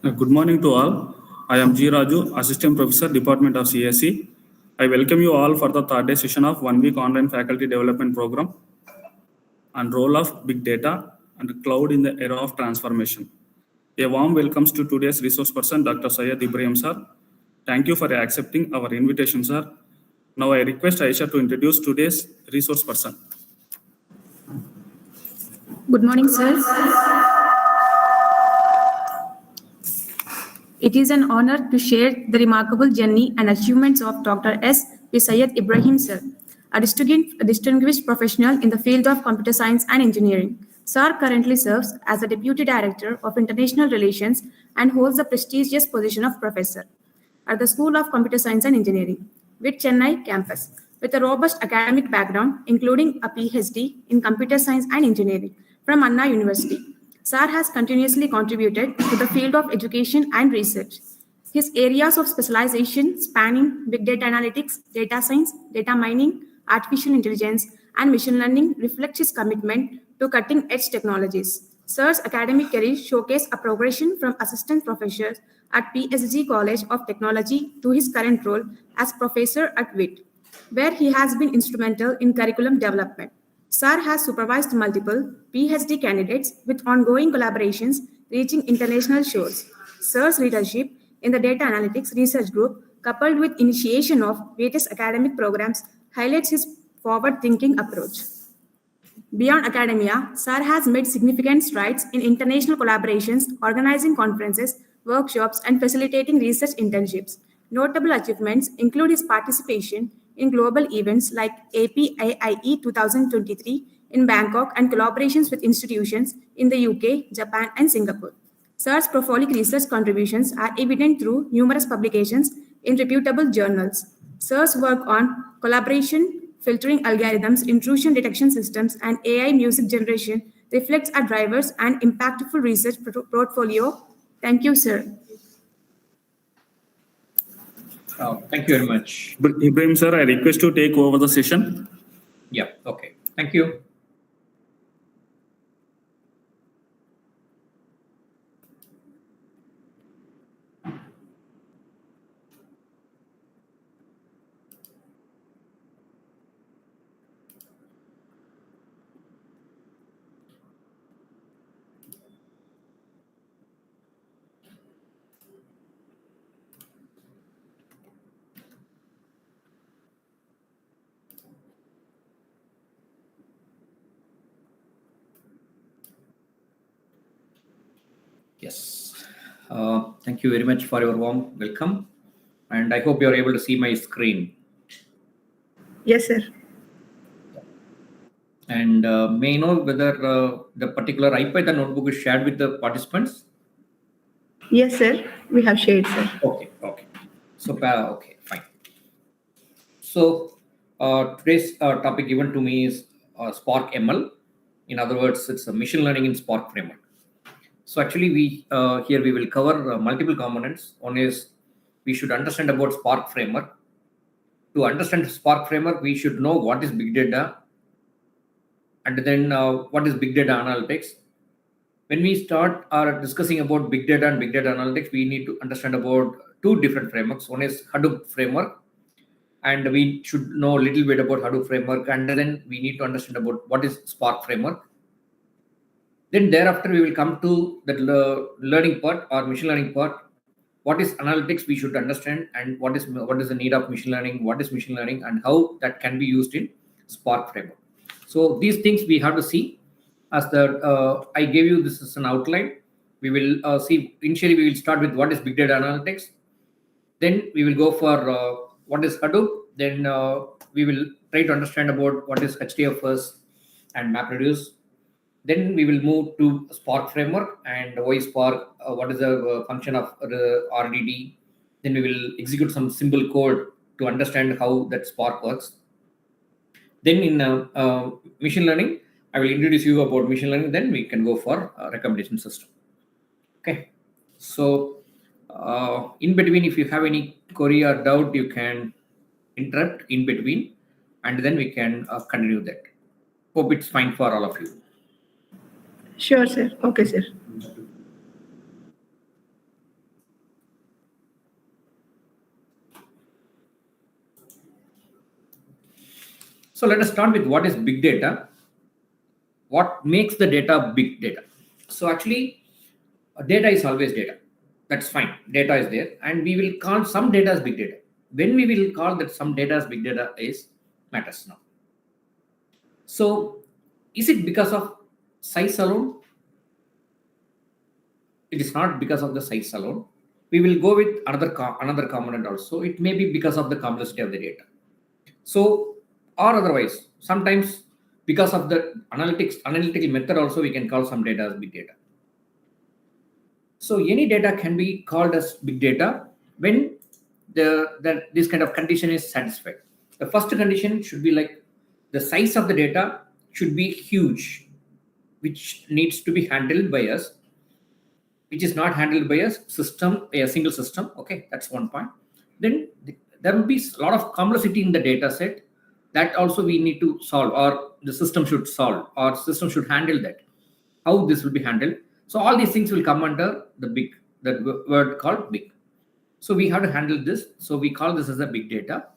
Good morning to all. I am G. Raju, Assistant Professor, Department of CSE. I welcome you all for the third day session of 1 week online faculty development program on role of big data and cloud in the era of transformation. A warm welcome to today's resource person, Dr. Syed Ibrahim sir. Thank you for accepting our invitation, sir. Now I request Aisha to introduce today's resource person. Good morning, sir. It is an honor to share the remarkable journey and achievements of Dr. S. P. Syed Ibrahim sir, a distinguished professional in the field of computer science and engineering. Sir currently serves as the Deputy Director of International Relations and holds the prestigious position of Professor at the School of Computer Science and Engineering, VIT-Chennai campus, with a robust academic background, including a PhD in Computer Science and Engineering from Anna University. Sir has continuously contributed to the field of education and research. His areas of specialization spanning big data analytics, data science, data mining, artificial intelligence, and machine learning reflect his commitment to cutting-edge technologies. Sir's academic career showcased a progression from assistant professor at PSG College of Technology to his current role as professor at VIT, where he has been instrumental in curriculum development. Sir has supervised multiple PhD candidates with ongoing collaborations reaching international shores. Sir's leadership in the Data Analytics Research Group, coupled with initiation of various academic programs, highlights his forward-thinking approach. Beyond academia, Sir has made significant strides in international collaborations, organizing conferences, workshops, and facilitating research internships. Notable achievements include his participation in global events like APAIE 2023 in Bangkok and collaborations with institutions in the UK, Japan, and Singapore. Sir's prolific research contributions are evident through numerous publications in reputable journals. Sir's work on collaboration, filtering algorithms, intrusion detection systems, and AI music generation reflects our drivers and impactful research portfolio. Thank you, sir. Thank you very much. Ibrahim sir, I request to take over the session. Yeah, okay. Thank you. Yes. Thank you very much for your warm welcome. And I hope you are able to see my screen. Yes, sir. And may I know whether the particular IPython notebook is shared with the participants? Yes, sir. We have shared, sir. Okay. So, okay, fine. So, today's topic given to me is Spark ML. In other words, it's a machine learning in Spark framework. So actually, here we will cover multiple components. One is we should understand about Spark framework. To understand Spark framework, we should know what is big data, and then what is big data analytics. When we start discussing about big data and big data analytics, we need to understand about two different frameworks. One is Hadoop framework, and we should know a little bit about Hadoop framework, and then we need to understand about what is Spark framework. Then thereafter, we will come to the learning part or machine learning part. What is analytics we should understand, and what is the need of machine learning, what is machine learning, and how that can be used in Spark framework. So these things we have to see. As I gave you this as an outline. We will see, initially we will start with what is big data analytics. Then we will go for what is Hadoop. Then we will try to understand about what is HDFS and MapReduce. Then we will move to Spark framework and why Spark, what is the function of the RDD. Then we will execute some simple code to understand how that Spark works. Then in machine learning, I will introduce you about machine learning. Then we can go for recommendation system. Okay. So in between, if you have any query or doubt, you can interrupt in between, and then we can continue that. Hope it's fine for all of you. Sure, sir. Okay, sir. So let us start with what is big data. What makes the data big data? So actually, data is always data. That's fine. Data is there, and we will call some data as big data. When we will call that some data as big data is matters now. So is it because of size alone? It is not because of the size alone. We will go with another component also. It may be because of the complexity of the data. So, or otherwise, sometimes because of the analytical method also, we can call some data as big data. So any data can be called as big data when this kind of condition is satisfied. The first condition should be like the size of the data should be huge, which needs to be handled by us, which is not handled by a single system. Okay, that's one point. Then there will be a lot of complexity in the data set that also we need to solve, or the system should solve, or system should handle that. How this will be handled. So all these things will come under the word called big. So we have to handle this. So we call this as a big data.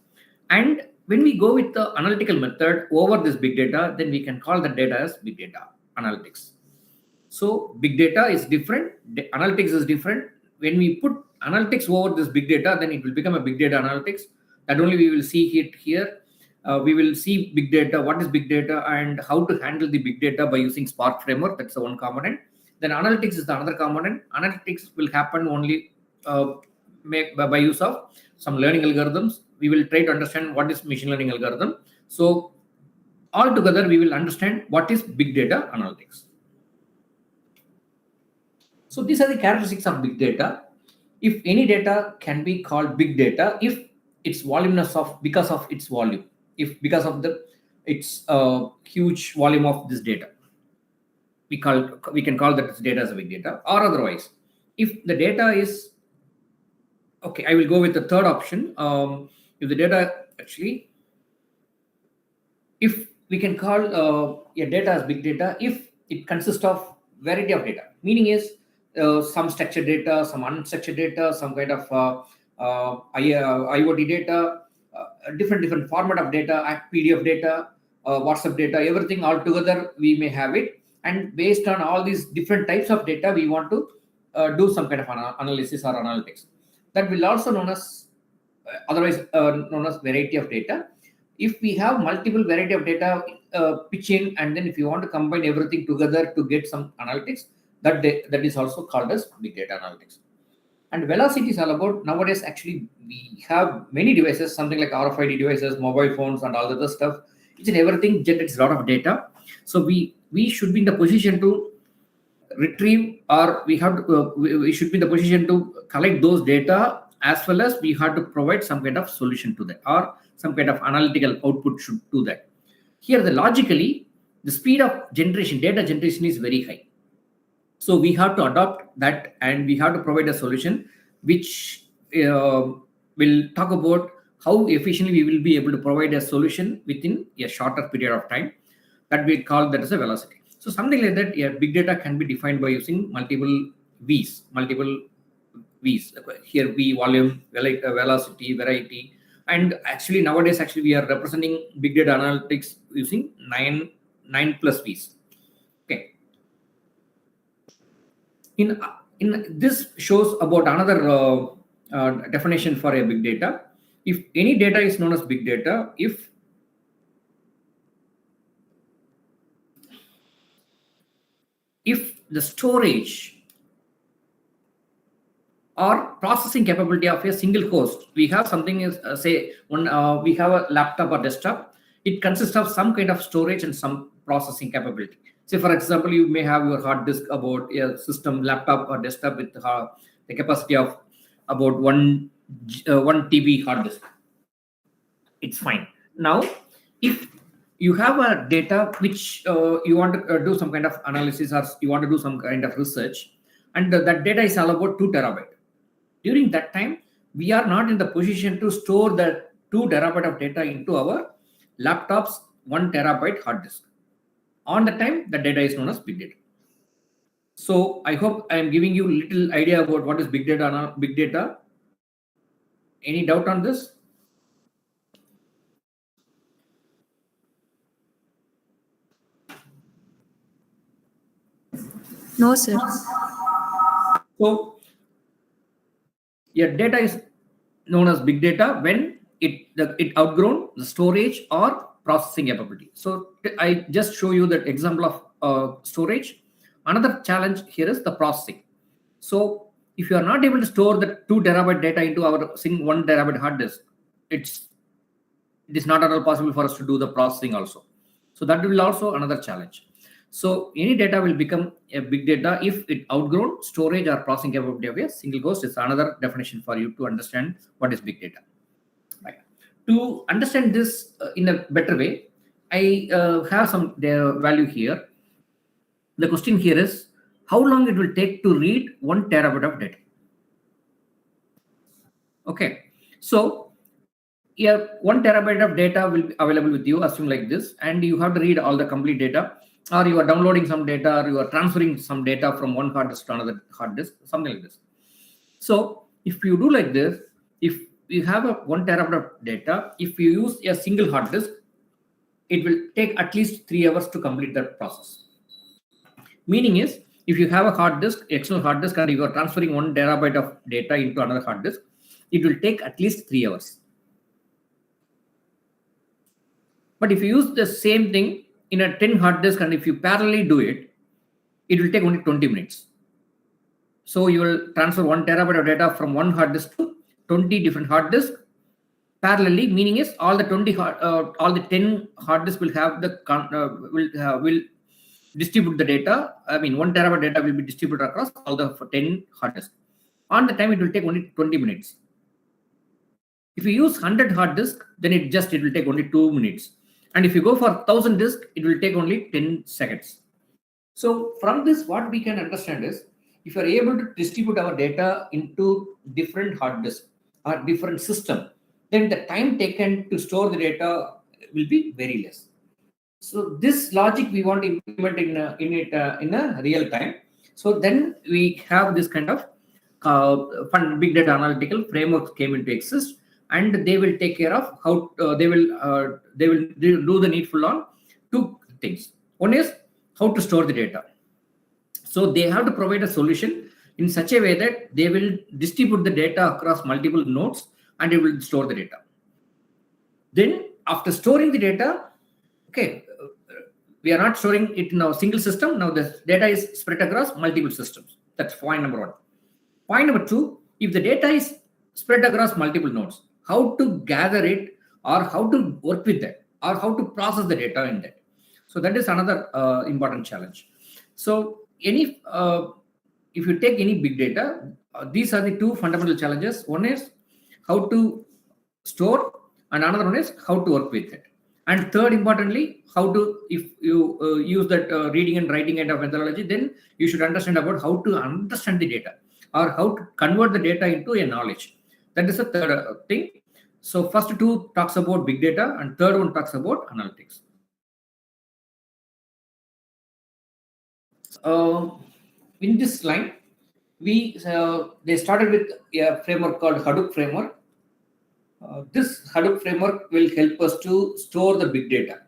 And when we go with the analytical method over this big data, then we can call the data as big data analytics. So big data is different, analytics is different. When we put analytics over this big data, then it will become a big data analytics. That only we will see it here. We will see big data, what is big data, and how to handle the big data by using Spark framework. That's the one component. Then analytics is the another component. Analytics will happen only by use of some learning algorithms. We will try to understand what is machine learning algorithm. So altogether, we will understand what is big data analytics. So these are the characteristics of big data. If any data can be called big data, if its voluminous because of its volume, if because of its huge volume of this data, we can call that data as a big data. Or otherwise, if the data is okay, I will go with the third option. If the data actually, if we can call a data as big data if it consists of variety of data, meaning is some structured data, some unstructured data, some kind of IoT data, different format of data, PDF data, WhatsApp data, everything all together we may have it. And based on all these different types of data, we want to do some kind of analysis or analytics. That will also known as otherwise known as variety of data. If we have multiple variety of data pitch in, and then if you want to combine everything together to get some analytics, that is also called as big data analytics. And velocity is all about nowadays. Actually, we have many devices, something like RFID devices, mobile phones, and all the other stuff. Each and everything generates a lot of data. So we should be in the position to retrieve, or we should be in the position to collect those data, as well as we have to provide some kind of solution to that, or some kind of analytical output should do that. Here, logically, the speed of data generation is very high. So we have to adopt that, and we have to provide a solution which will talk about how efficiently we will be able to provide a solution within a shorter period of time. That we call that as a velocity. So something like that, yeah, big data can be defined by using multiple V's. Here V, volume, velocity, variety. And actually nowadays, we are representing big data analytics using 9 plus V's. Okay. In this shows about another definition for a big data. If any data is known as big data, if the storage or processing capability of a single host, we have something is say when we have a laptop or desktop, it consists of some kind of storage and some processing capability. Say for example, you may have your hard disk about a system, laptop or desktop with the capacity of about 1 TB hard disk. It's fine. Now, if you have a data which you want to do some kind of analysis, or you want to do some kind of research, and that data is all about 2 terabyte. During that time, we are not in the position to store the 2 terabyte of data into our laptop's 1 terabyte hard disk. On the time, the data is known as big data. So I hope I am giving you a little idea about what is big data. Any doubt on this? No, sir. So your data is known as big data when it outgrown the storage or processing capability. So I just show you that example of storage. Another challenge here is the processing. So if you are not able to store the 2 terabyte data into our 1 terabyte hard disk, it is not at all possible for us to do the processing also. So that will also another challenge. So any data will become a big data if it outgrown storage or processing capability of a single host. Is another definition for you to understand what is big data. Right. To understand this in a better way, I have some value here. The question here is how long it will take to read 1 terabyte of data. Okay, so yeah, 1 terabyte of data will be available with you, assume like this, and you have to read all the complete data, or you are downloading some data, or you are transferring some data from one hard disk to another hard disk, something like this. So if you do like this, if you have a 1 terabyte of data, if you use a single hard disk, it will take at least 3 hours to complete that process. Meaning is, if you have a hard disk, external hard disk, and you are transferring 1 terabyte of data into another hard disk, it will take at least 3 hours. But if you use the same thing in a 10 hard disk, and if you parallelly do it, it will take only 20 minutes. So you will transfer 1 terabyte of data from one hard disk to 20 different hard disks parallelly. Meaning is all the 10 hard disks will have the will distribute the data. I mean, 1 terabyte data will be distributed across all the 10 hard disks. On the time, it will take only 20 minutes. If you use 100 hard disk, then it will take only 2 minutes. And if you go for 1000 disk, it will take only 10 seconds. So from this, what we can understand is, if you are able to distribute our data into different hard disks or different system, then the time taken to store the data will be very less. So this logic we want to implement in a real time. So then we have this kind of big data analytical framework came into exist, and they will take care of how they will do the needful on 2 things. One is how to store the data. So they have to provide a solution in such a way that they will distribute the data across multiple nodes, and it will store the data. Then after storing the data, okay, we are not storing it in a single system. Now the data is spread across multiple systems. That's point number 1. Point number 2, if the data is spread across multiple nodes, how to gather it, or how to work with that, or how to process the data in that. So that is another important challenge. So if you take any big data, these are the 2 fundamental challenges. One is how to store, and another one is how to work with it. And third, importantly, how to, if you use that reading and writing kind of methodology, then you should understand about how to understand the data, or how to convert the data into a knowledge. That is the third thing. So first 2 talks about big data, and third one talks about analytics. In this line, they started with a framework called Hadoop framework. This Hadoop framework will help us to store the big data.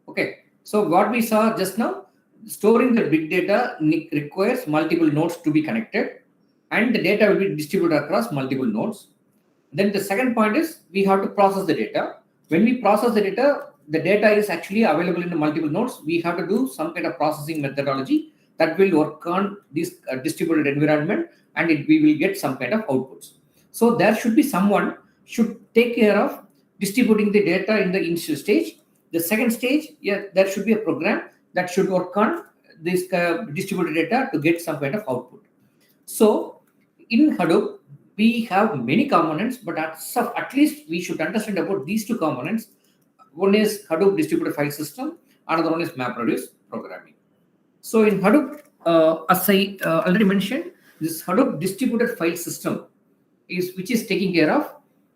Okay, so what we saw just now, storing the big data requires multiple nodes to be connected, and the data will be distributed across multiple nodes. Then the second point is we have to process the data. When we process the data is actually available in the multiple nodes. We have to do some kind of processing methodology that will work on this distributed environment, and we will get some kind of outputs. So there should be someone should take care of distributing the data in the initial stage. The second stage, there should be a program that should work on this distributed data to get some kind of output. So in Hadoop, we have many components, but at least we should understand about these 2 components. One is Hadoop distributed file system, another one is MapReduce programming. So in Hadoop, as I already mentioned, this Hadoop distributed file system which is taking care of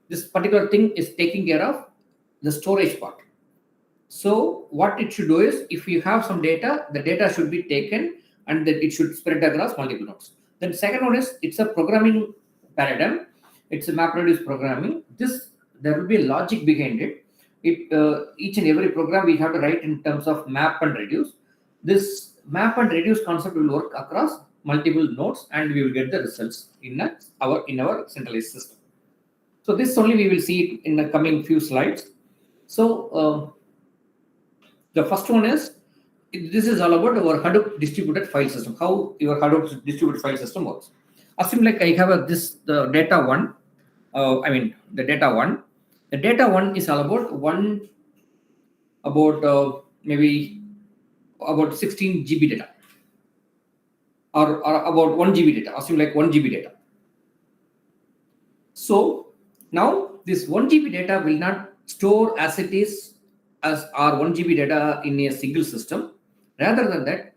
this particular thing, is taking care of the storage part. So what it should do is, if you have some data, the data should be taken, and then it should spread across multiple nodes. Then second one is, it's a programming paradigm. It's a MapReduce programming. There will be a logic behind it. Each and every program we have to write in terms of map and reduce. This map and reduce concept will work across multiple nodes, and we will get the results in our centralized system. So this only we will see it in the coming few slides. So the first one is, this is all about our Hadoop distributed file system, how your Hadoop distributed file system works. Assume like I have the data one. The data one. The data one is all about maybe about 16 GB data, or about 1 GB data. Assume like 1 GB data. So now this 1 GB data will not store as it is as our 1 GB data in a single system. Rather than that,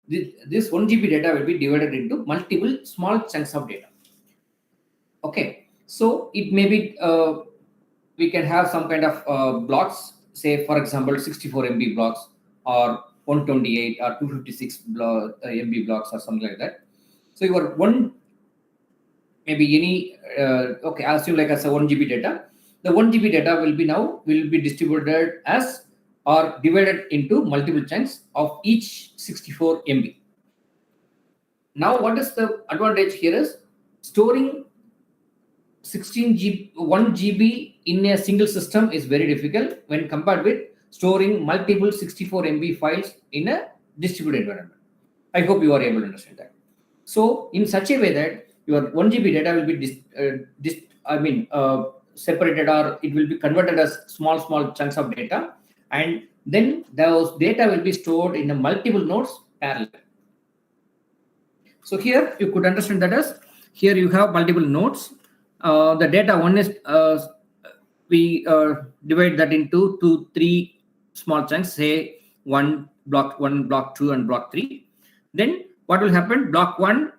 this 1 GB data will be divided into multiple small chunks of data. Okay, so it may be we can have some kind of blocks, say for example 64 MB blocks, or 128 or 256 MB blocks, or something like that. So your one, maybe any okay, assume like as a 1 GB data. The 1 GB data will be distributed as, or divided into multiple chunks of each 64 MB. Now, what is the advantage here is storing 1 GB in a single system is very difficult when compared with storing multiple 64 MB files in a distributed environment. I hope you are able to understand that. So, in such a way that your 1 GB data will be separated, or it will be converted as small chunks of data, and then those data will be stored in a multiple nodes parallel. So here you could understand that as, here you have multiple nodes. The data one is we divide that into 2-3 small chunks, say block 1, block 2, and block 3. Then what will happen? Block 1,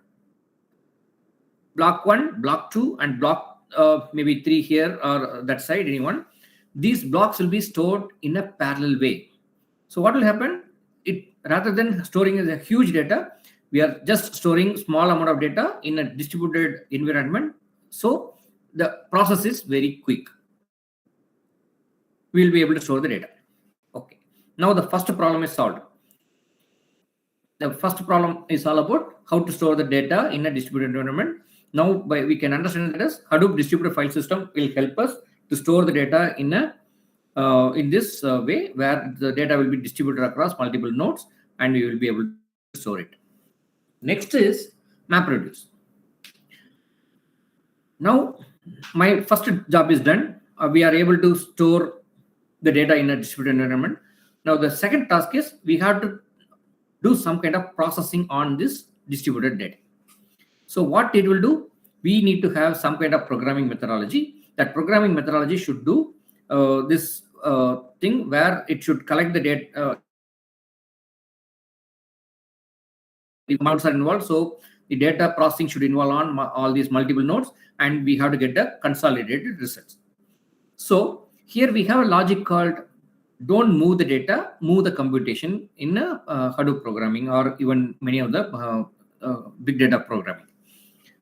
block 2, and block maybe 3 here or that side, anyone. These blocks will be stored in a parallel way. So what will happen? Rather than storing as a huge data, we are just storing small amount of data in a distributed environment. So the process is very quick. We will be able to store the data. Okay. Now the first problem is solved. The first problem is all about how to store the data in a distributed environment. Now we can understand that as Hadoop distributed file system will help us to store the data in this way, where the data will be distributed across multiple nodes, and we will be able to store it. Next is MapReduce. Now my first job is done. We are able to store the data in a distributed environment. Now the second task is we have to do some kind of processing on this distributed data. So what it will do, we need to have some kind of programming methodology. That programming methodology should do this thing where it should collect the data. The amounts are involved, so the data processing should involve on all these multiple nodes, and we have to get the consolidated results. So here we have a logic called don't move the data, move the computation in Hadoop programming, or even many of the big data programming.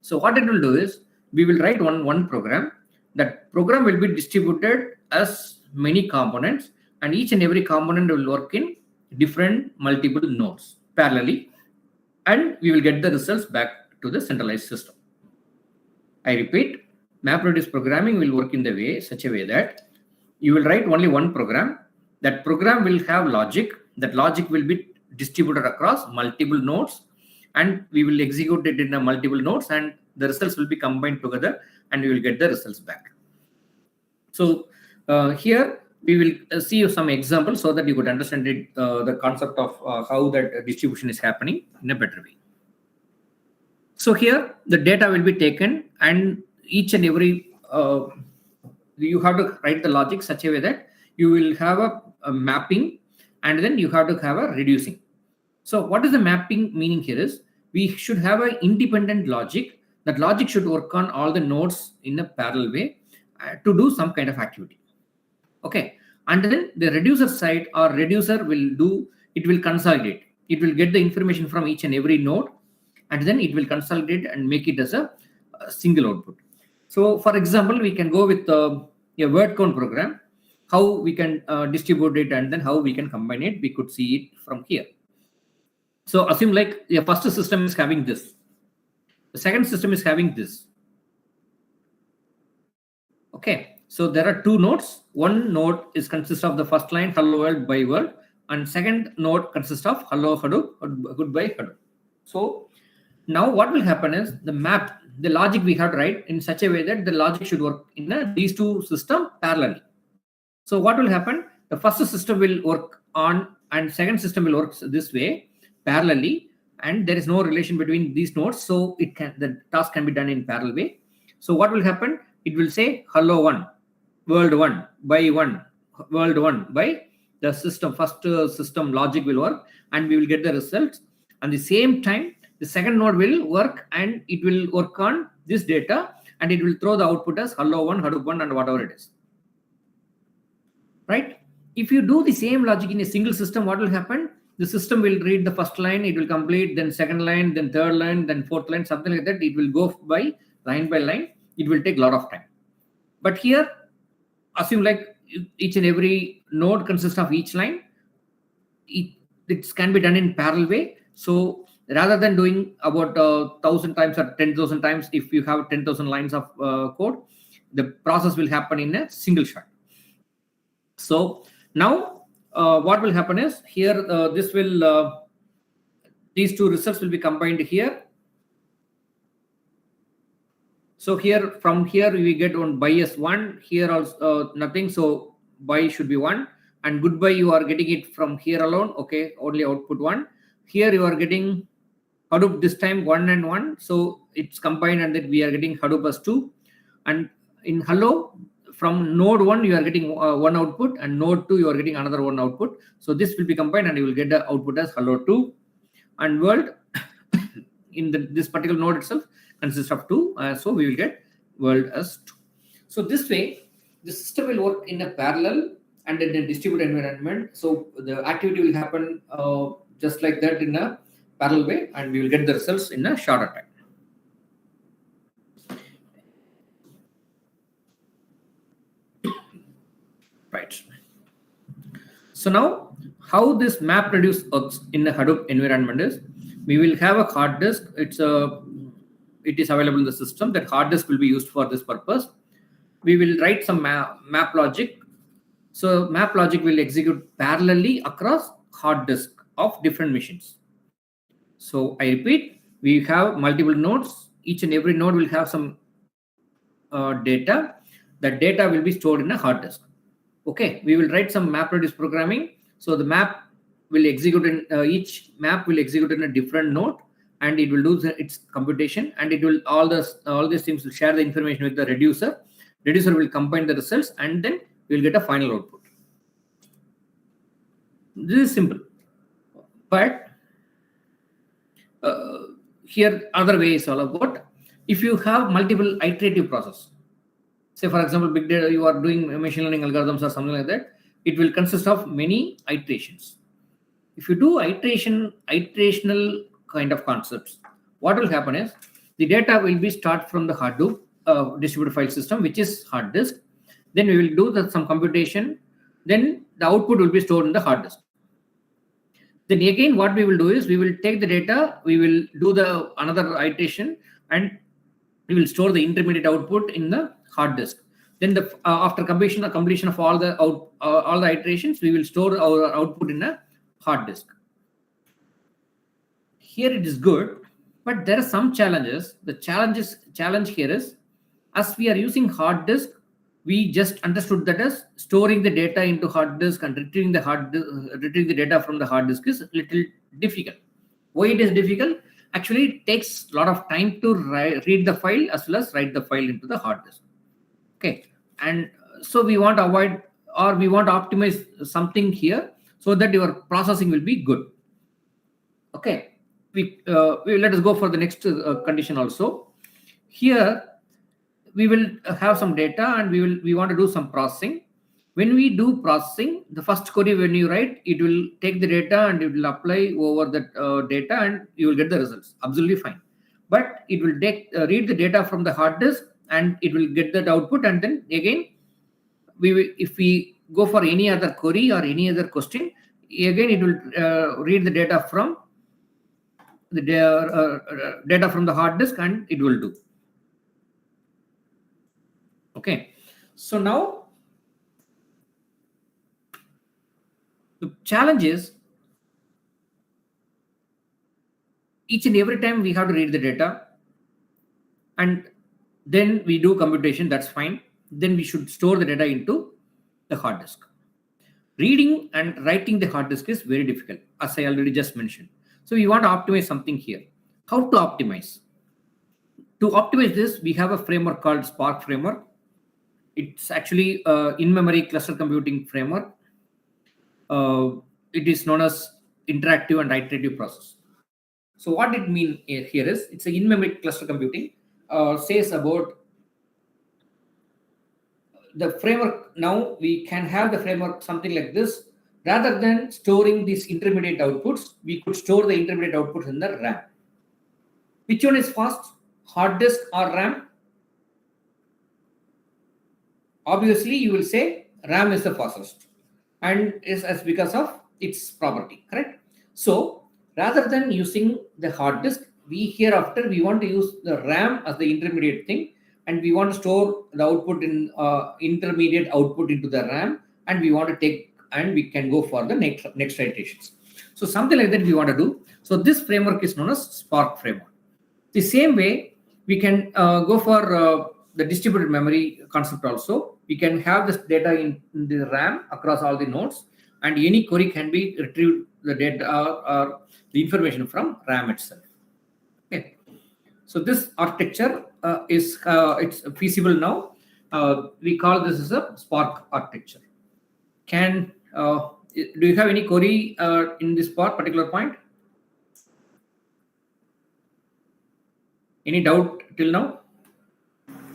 So what it will do is we will write one program. That program will be distributed as many components, and each and every component will work in different multiple nodes parallelly, and we will get the results back to the centralized system. I repeat, MapReduce programming will work in such a way that you will write only one program. That program will have logic. That logic will be distributed across multiple nodes, and we will execute it in a multiple nodes, and the results will be combined together, and we will get the results back. So here we will see some examples so that you could understand it, the concept of how that distribution is happening in a better way. So here the data will be taken, and each and every you have to write the logic such a way that you will have a mapping, and then you have to have a reducing. So what is the mapping meaning here is we should have an independent logic. That logic should work on all the nodes in a parallel way to do some kind of activity. Okay, and then the reducer side or reducer will consolidate. It will get the information from each and every node, and then it will consolidate and make it as a single output. So for example, we can go with a word count program, how we can distribute it, and then how we can combine it. We could see it from here. So assume like the first system is having this, the second system is having this. Okay, so there are two nodes. One node is consists of the first line hello world by world, and second node consists of hello Hadoop or goodbye Hadoop. So now what will happen is the map, the logic we have to write in such a way that the logic should work in these two systems parallelly. So what will happen? The first system will work on and second system will work this way parallelly, and there is no relation between these nodes, so the task can be done in parallel way. So what will happen? It will say hello 1, world 1 by 1, world 1 by the system. First system logic will work and we will get the results. At the same time, the second node will work and it will work on this data and it will throw the output as hello 1, Hadoop 1 and whatever it is. Right? If you do the same logic in a single system, what will happen? The system will read the first line, it will complete, then second line, then third line, then fourth line, something like that. It will go by line. It will take a lot of time. But here, assume like each and every node consists of each line. It can be done in parallel way. So rather than doing about 1,000 times or 10,000 times, if you have 10,000 lines of code, the process will happen in a single shot. So now what will happen is here these two results will be combined here. So here from here we get one by as 1, here also nothing, so by should be 1, and goodbye you are getting it from here alone. Okay, only output 1. Here you are getting Hadoop this time 1 and 1, so it's combined and then we are getting Hadoop as 2. And in hello, from node 1 you are getting one output, and node 2 you are getting another one output. So this will be combined and you will get the output as hello 2. And world in this particular node itself consists of 2, so we will get world as 2. So this way the system will work in a parallel and in a distributed environment. So the activity will happen just like that in a parallel way, and we will get the results in a shorter time. Right. So now how this MapReduce works in a Hadoop environment is, we will have a hard disk. It is available in the system. That hard disk will be used for this purpose. We will write some map logic. So map logic will execute parallelly across hard disk of different machines. So I repeat, we have multiple nodes. Each and every node will have some data. That data will be stored in a hard disk. Okay, we will write some MapReduce programming. So the map will execute in each map will execute in a different node, and it will do its computation, and it will all these things will share the information with the reducer. Reducer will combine the results, and then we will get a final output. This is simple, but here other way is all about, if you have multiple iterative process. Say for example, big data, you are doing machine learning algorithms or something like that, it will consist of many iterations. If you do iterational kind of concepts, what will happen is the data will be start from the Hadoop distributed file system, which is hard disk. Then we will do some computation. Then the output will be stored in the hard disk. Then again, what we will do is we will take the data, we will do another iteration, and we will store the intermediate output in the hard disk. Then after completion of all the iterations, we will store our output in a hard disk. Here it is good, but there are some challenges. The challenge here is, as we are using hard disk, we just understood that as storing the data into hard disk and retrieving the data from the hard disk is a little difficult. Why it is difficult? Actually, it takes a lot of time to read the file as well as write the file into the hard disk. Okay, and so we want to avoid, or we want to optimize something here so that your processing will be good. Okay, we let us go for the next condition also. Here we will have some data and we want to do some processing. When we do processing, the first query when you write, it will take the data and it will apply over that data and you will get the results. Absolutely fine. But it will read the data from the hard disk and it will get that output, and then again if we go for any other query or any other question, again it will read the data from the data from the hard disk, and it will do. Okay, so now the challenge is each and every time we have to read the data, and then we do computation. That's fine. Then we should store the data into the hard disk. Reading and writing the hard disk is very difficult, as I already just mentioned. So we want to optimize something here. How to optimize? To optimize this, we have a framework called Spark framework. It's actually in-memory cluster computing framework. It is known as interactive and iterative process. So what it means here is, it's an in-memory cluster computing. Says about the framework. Now we can have the framework something like this. Rather than storing these intermediate outputs, we could store the intermediate outputs in the RAM. Which one is fast, hard disk or RAM? Obviously, you will say RAM is the fastest, and is as because of its property, correct? So rather than using the hard disk, we hereafter we want to use the RAM as the intermediate thing, and we want to store the output in intermediate output into the RAM, and we want to take, and we can go for the next iterations. So something like that we want to do. So this framework is known as Spark framework. The same way we can go for the distributed memory concept also. We can have this data in the RAM across all the nodes, and any query can be retrieved the data or the information from RAM itself. Okay, so this architecture is it's feasible now. We call this as a Spark architecture. Do you have any query in this particular point? Any doubt till now?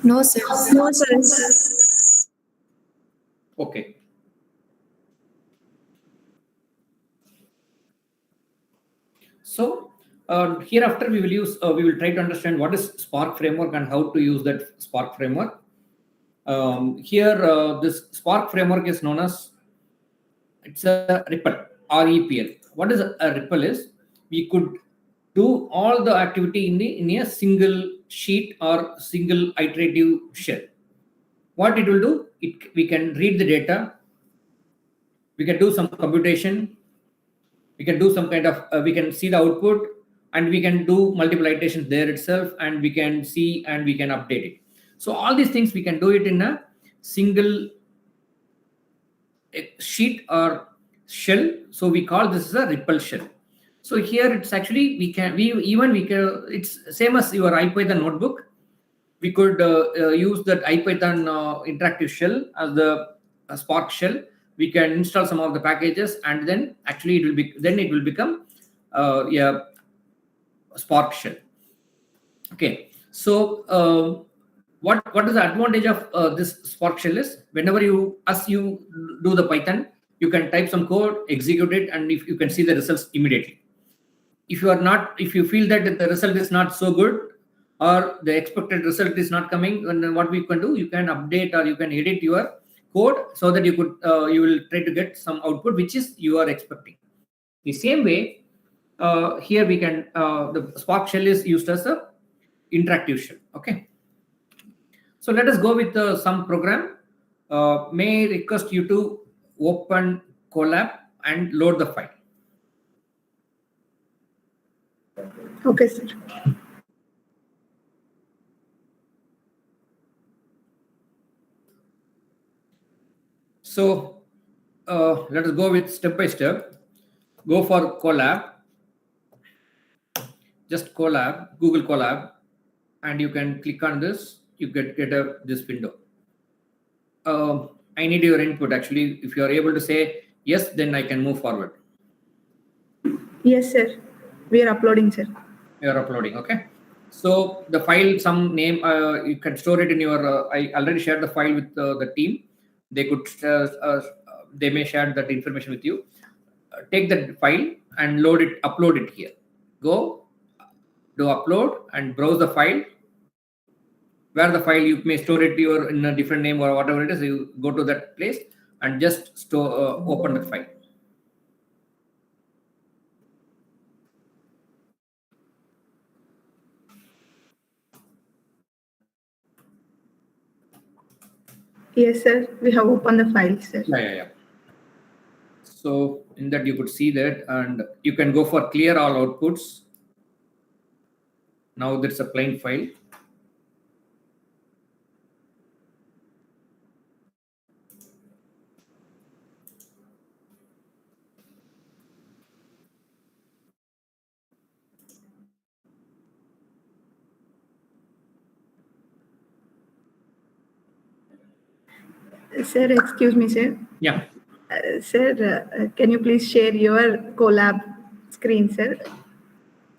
No, sir. No, sir. Okay. So hereafter we will try to understand what is Spark framework and how to use that Spark framework. This Spark framework is known as, it's a REPL, REPL. What is a REPL is, we could do all the activity in a single sheet or single iterative shell. What it will do, we can read the data, we can do some computation, we can do some kind of, we can see the output, and we can do multiple iterations there itself, and we can see and we can update it. So all these things we can do it in a single sheet or shell. So we call this as a REPL shell. So here it's actually, it's same as your IPython notebook. We could use that IPython interactive shell as the Spark shell. We can install some of the packages, and then actually it will become a Spark shell. Okay, so what is the advantage of this Spark shell is, whenever you do the Python, you can type some code, execute it, and if you can see the results immediately. If you feel that the result is not so good, or the expected result is not coming, then what we can do, you can update or you can edit your code so that you will try to get some output which is you are expecting. The same way, here we can the Spark shell is used as a interactive shell. Okay, so let us go with some program. May I request you to open Colab and load the file. Okay, sir. So let us go with step by step. Go for Colab. Just Colab, Google Colab, and you can click on this. You get this window. I need your input actually. If you are able to say yes, then I can move forward. Yes, sir. We are uploading, sir. You are uploading, okay. So the file, some name, you can store it in your. I already shared the file with the team. They could, they may share that information with you. Take that file and upload it here. Go, do upload and browse the file. Where the file, you may store it in a different name or whatever it is. You go to that place and just open the file. Yes, sir. We have opened the file, sir. Yeah. So in that you could see that, and you can go for clear all outputs. Now there's a plain file. Sir, excuse me, sir. Yeah. Sir, can you please share your Colab screen, sir?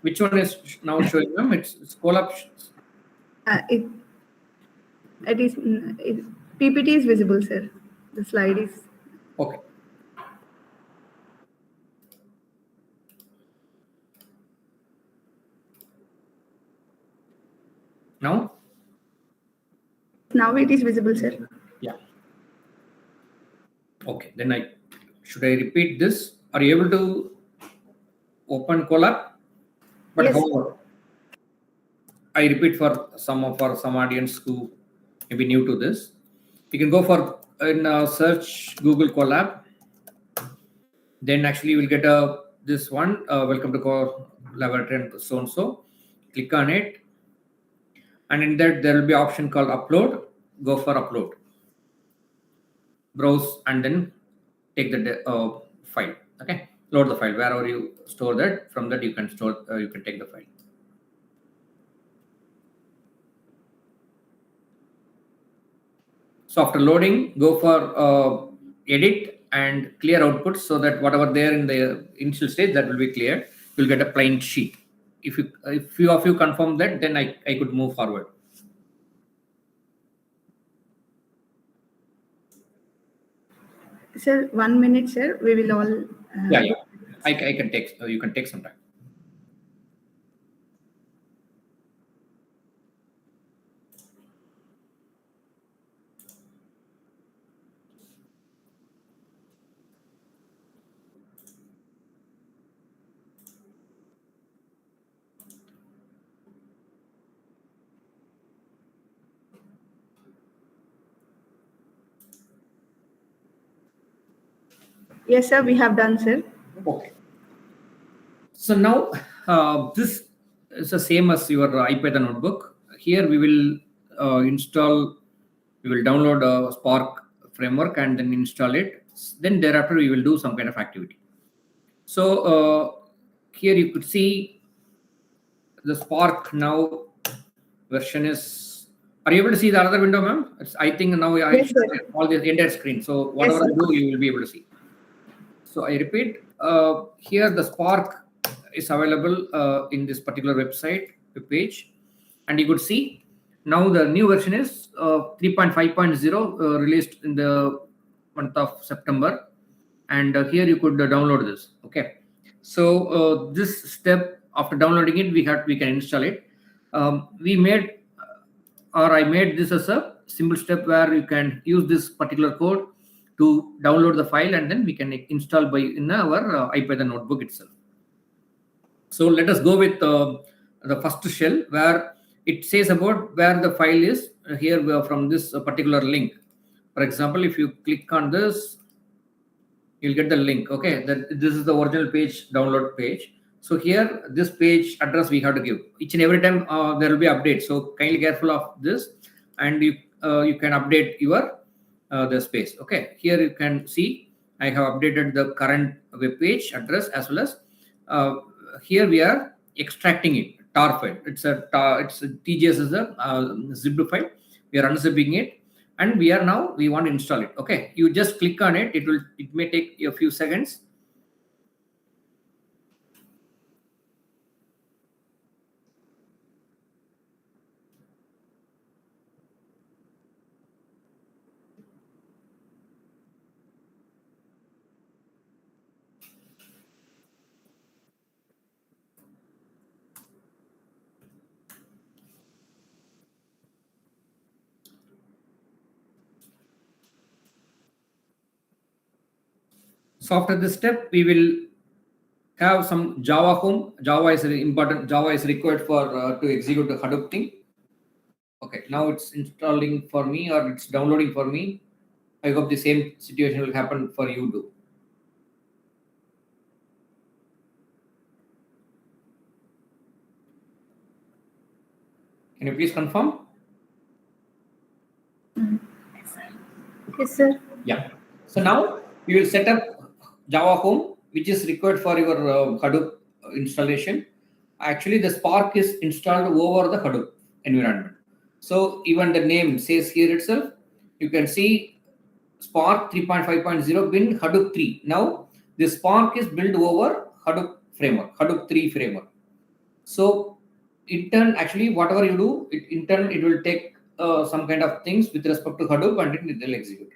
Which one is now showing them? It's Colab. It is PPT is visible, sir. The slide is. Okay. Now? Now it is visible, sir. Yeah. Okay. Then should I repeat this? Are you able to open Colab? But Yes. however, I repeat for some audience who may be new to this. You can go for search Google Colab. Then actually you will get this one. Welcome to Core Laboratory and so and so. Click on it, and in that there will be option called upload. Go for upload. Browse and then take the file. Okay, load the file wherever you store that. From that you can take the file. So after loading, go for edit and clear output, so that whatever there in the initial stage, that will be cleared. You'll get a plain sheet. If few of you confirm that, then I could move forward. Sir, 1 minute, sir. We will all. Yeah. I can take. You can take some time. Yes, sir. We have done, sir. Okay. So now this is the same as your IPython notebook. Here we will install. We will download a Spark framework and then install it. Then thereafter we will do some kind of activity. So here you could see the Spark now version is. Are you able to see the other window, ma'am? I think now I Yes, sir. all the entire screen. So whatever Yes, I do, you will be able to see. So I repeat, here the Spark is available in this particular web page, and you could see now the new version is 3.5.0 released in the month of September, and here you could download this. Okay, so this step after downloading it, we can install it. I made this as a simple step where you can use this particular code to download the file, and then we can install in our IPython notebook itself. So let us go with the first shell, where it says about where the file is. Here we are from this particular link. For example, if you click on this, you'll get the link. Okay, this is the original page, download page. So here, this page address we have to give. Each and every time there will be updates. So kindly careful of this, and you can update your the space. Okay, here you can see I have updated the current web page address, as well as here we are extracting it, tar file. It's a TGS is a zipped file. We are unzipping it, and we want to install it. Okay, you just click on it. It may take a few seconds. So after this step, we will have some Java home. Java is important. Java is required for to execute the Hadoop thing. Okay, now it's installing for me, or it's downloading for me. I hope the same situation will happen for you too. Can you please confirm? Yes, sir. Yeah. So now we will set up Java Home, which is required for your Hadoop installation. Actually, the Spark is installed over the Hadoop environment. So even the name says here itself, you can see Spark 3.5.0 bin Hadoop 3. Now the Spark is built over Hadoop framework, Hadoop 3 framework. So in turn, actually, whatever you do, in turn, it will take some kind of things with respect to Hadoop and it will execute.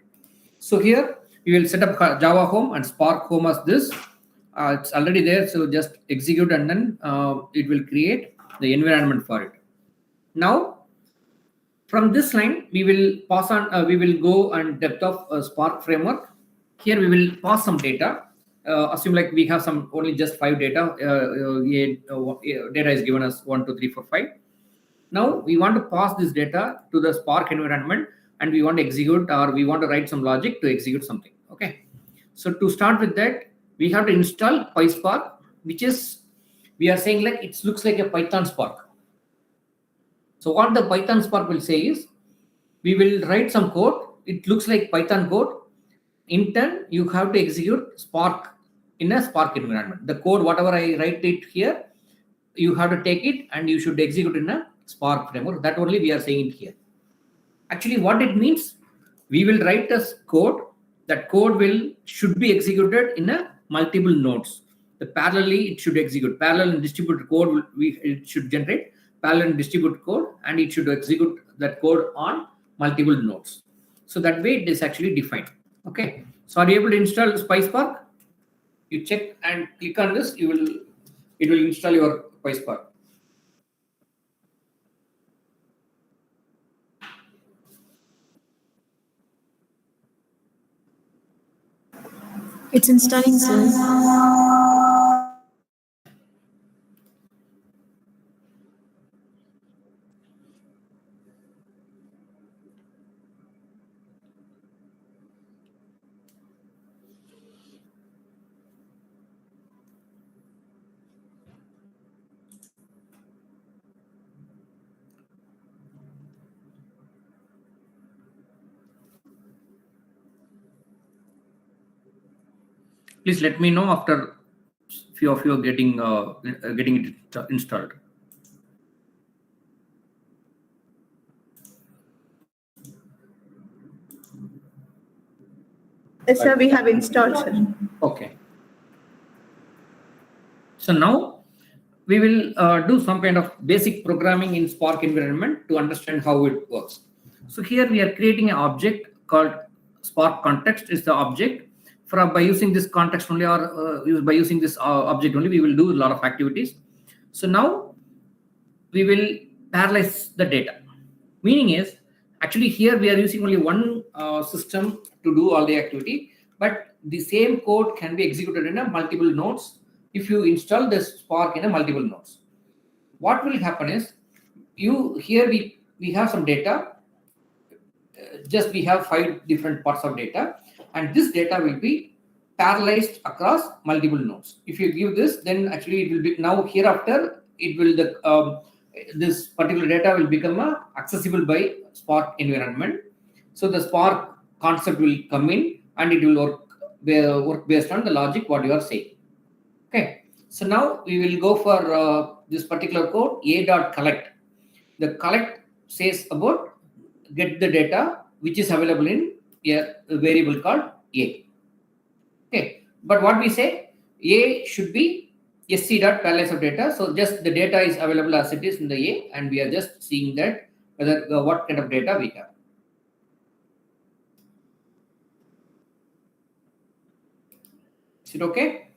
So here we will set up Java Home and Spark Home as this. It's already there, so just execute and then it will create the environment for it. Now, from this line, we will pass on. We will go and depth of Spark framework. Here we will pass some data. Assume like we have some only just 5 data. Data is given as 1, 2, 3, 4, 5. Now we want to pass this data to the Spark environment and we want to execute or we want to write some logic to execute something. Okay. So to start with that, we have to install PySpark, which is, we are saying like it looks like a Python Spark. So what the Python Spark will say is, we will write some code. It looks like Python code. In turn, you have to execute Spark in a Spark environment. The code, whatever I write it here, you have to take it and you should execute in a Spark framework. That only we are saying it here. Actually, what it means, we will write a code. That code should be executed in a multiple nodes. The parallelly it should execute. Parallel and distributed code it should generate parallel and distributed code, and it should execute that code on multiple nodes. So that way it is actually defined. Okay. So are you able to install PySpark? You check and click on this. It will install your PySpark. It's installing, sir. Please let me know after few of you are getting it installed. Yes, sir, we have installed, sir. Okay. So now we will do some kind of basic programming in Spark environment to understand how it works. So here we are creating an object called Spark context is the object. By using this context only or by using this object only, we will do a lot of activities. So now we will parallelize the data. Meaning is, actually here we are using only one system to do all the activity, but the same code can be executed in a multiple nodes if you install this Spark in a multiple nodes. What will happen is, here we have some data. Just we have 5 different parts of data, and this data will be parallelized across multiple nodes. If you give this, then actually it will be now hereafter it will this particular data will become accessible by Spark environment. So the Spark concept will come in and it will work based on the logic what you are saying. Okay. So now we will go for this particular code a.collect. The collect says about get the data which is available in a variable called a. Okay, but what we say, a should be sc.parallelize of data. So just the data is available as it is in the a, and we are just seeing that whether what kind of data we have. Is it okay?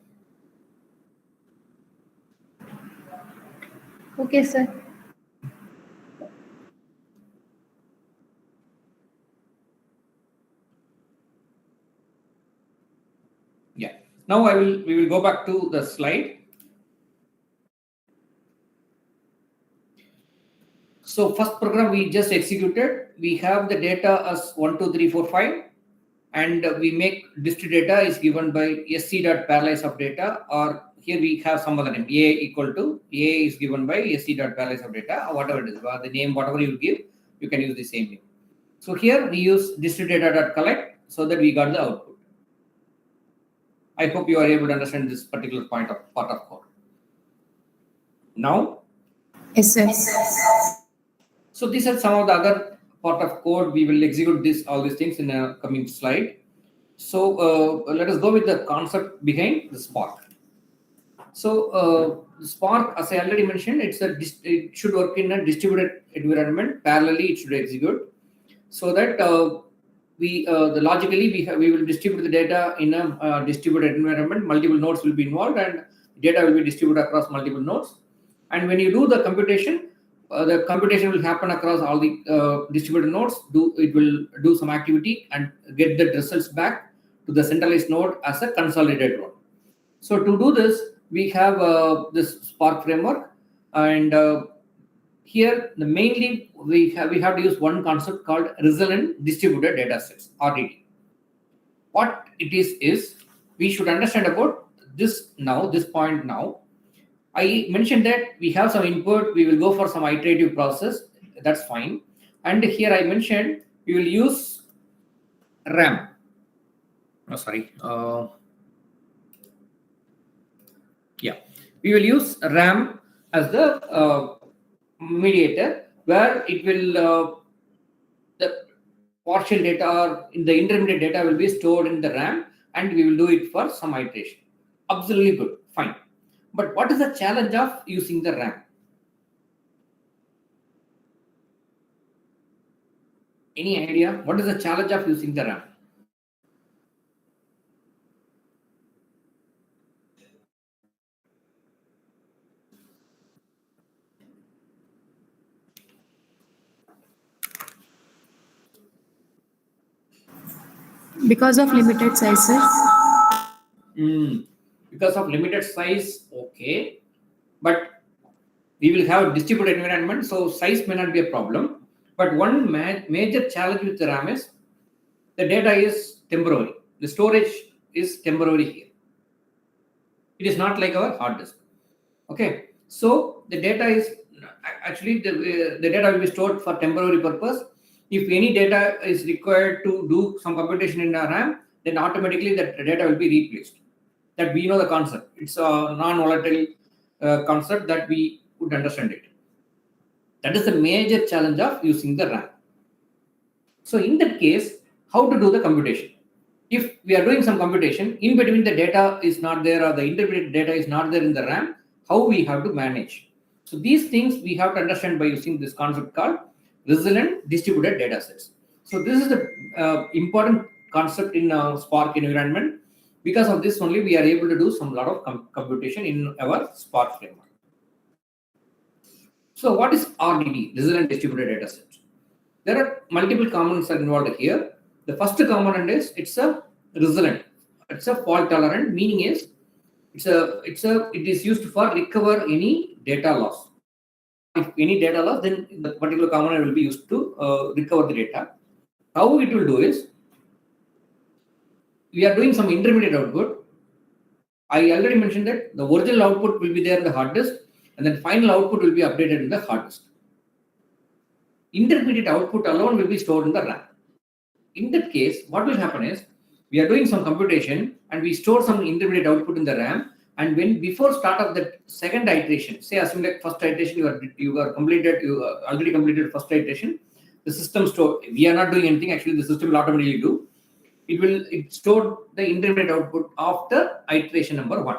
Okay, sir. Yeah. Now we will go back to the slide. So first program we just executed. We have the data as 1, 2, 3, 4, 5. and we make dist data is given by sc.parallelize of data, or here we have some other name, a equal to a is given by sc.parallelize of data, or whatever it is, the name, whatever you give, you can use the same name. So here we use dist data.collect so that we got the output. I hope you are able to understand this particular part of code. Now, Yes, sir. so these are some of the other part of code. We will execute all these things in a coming slide. So let us go with the concept behind the Spark. So Spark, as I already mentioned, it should work in a distributed environment. Parallelly, it should execute, so that logically we will distribute the data in a distributed environment. Multiple nodes will be involved, and data will be distributed across multiple nodes. And when you do the computation will happen across all the distributed nodes. It will do some activity and get the results back to the centralized node as a consolidated one. So to do this, we have this Spark framework, and here mainly we have to use one concept called resilient distributed datasets, RDD. What it is we should understand about this now. This point now, I mentioned that we have some input, we will go for some iterative process, that's fine. And here I mentioned we will use RAM. We will use RAM as the mediator, where it will the partial data or in the intermediate data will be stored in the RAM, and we will do it for some iteration. Absolutely good, fine. But what is the challenge of using the RAM? Any idea? What is the challenge of using the RAM? Because of limited size, sir. Because of limited size, okay. But we will have a distributed environment, so size may not be a problem. But one major challenge with the RAM is the data is temporary. The storage is temporary here. It is not like our hard disk. Okay, so the data is actually the data will be stored for temporary purpose. If any data is required to do some computation in the RAM, then automatically that data will be replaced. That we know the concept. It's a non-volatile concept that we would understand it. That is the major challenge of using the RAM. So in that case, how to do the computation? If we are doing some computation, in between the data is not there or the intermediate data is not there in the RAM, how we have to manage? So these things we have to understand by using this concept called resilient distributed datasets. So this is the important concept in Spark environment. Because of this only, we are able to do some lot of computation in our Spark framework. So what is RDD, resilient distributed dataset? There are multiple components are involved here. The first component is it's a resilient. It's a fault tolerant, meaning is it is used for recover any data loss. If any data loss, then the particular component will be used to recover the data. How it will do is, we are doing some intermediate output. I already mentioned that the original output will be there in the hard disk, and then final output will be updated in the hard disk. Intermediate output alone will be stored in the RAM. In that case, what will happen is, we are doing some computation and we store some intermediate output in the RAM, and when before start of the second iteration, say assume like first iteration you already completed first iteration, the system store, we are not doing anything, actually the system will automatically do. It stored the intermediate output after iteration number 1.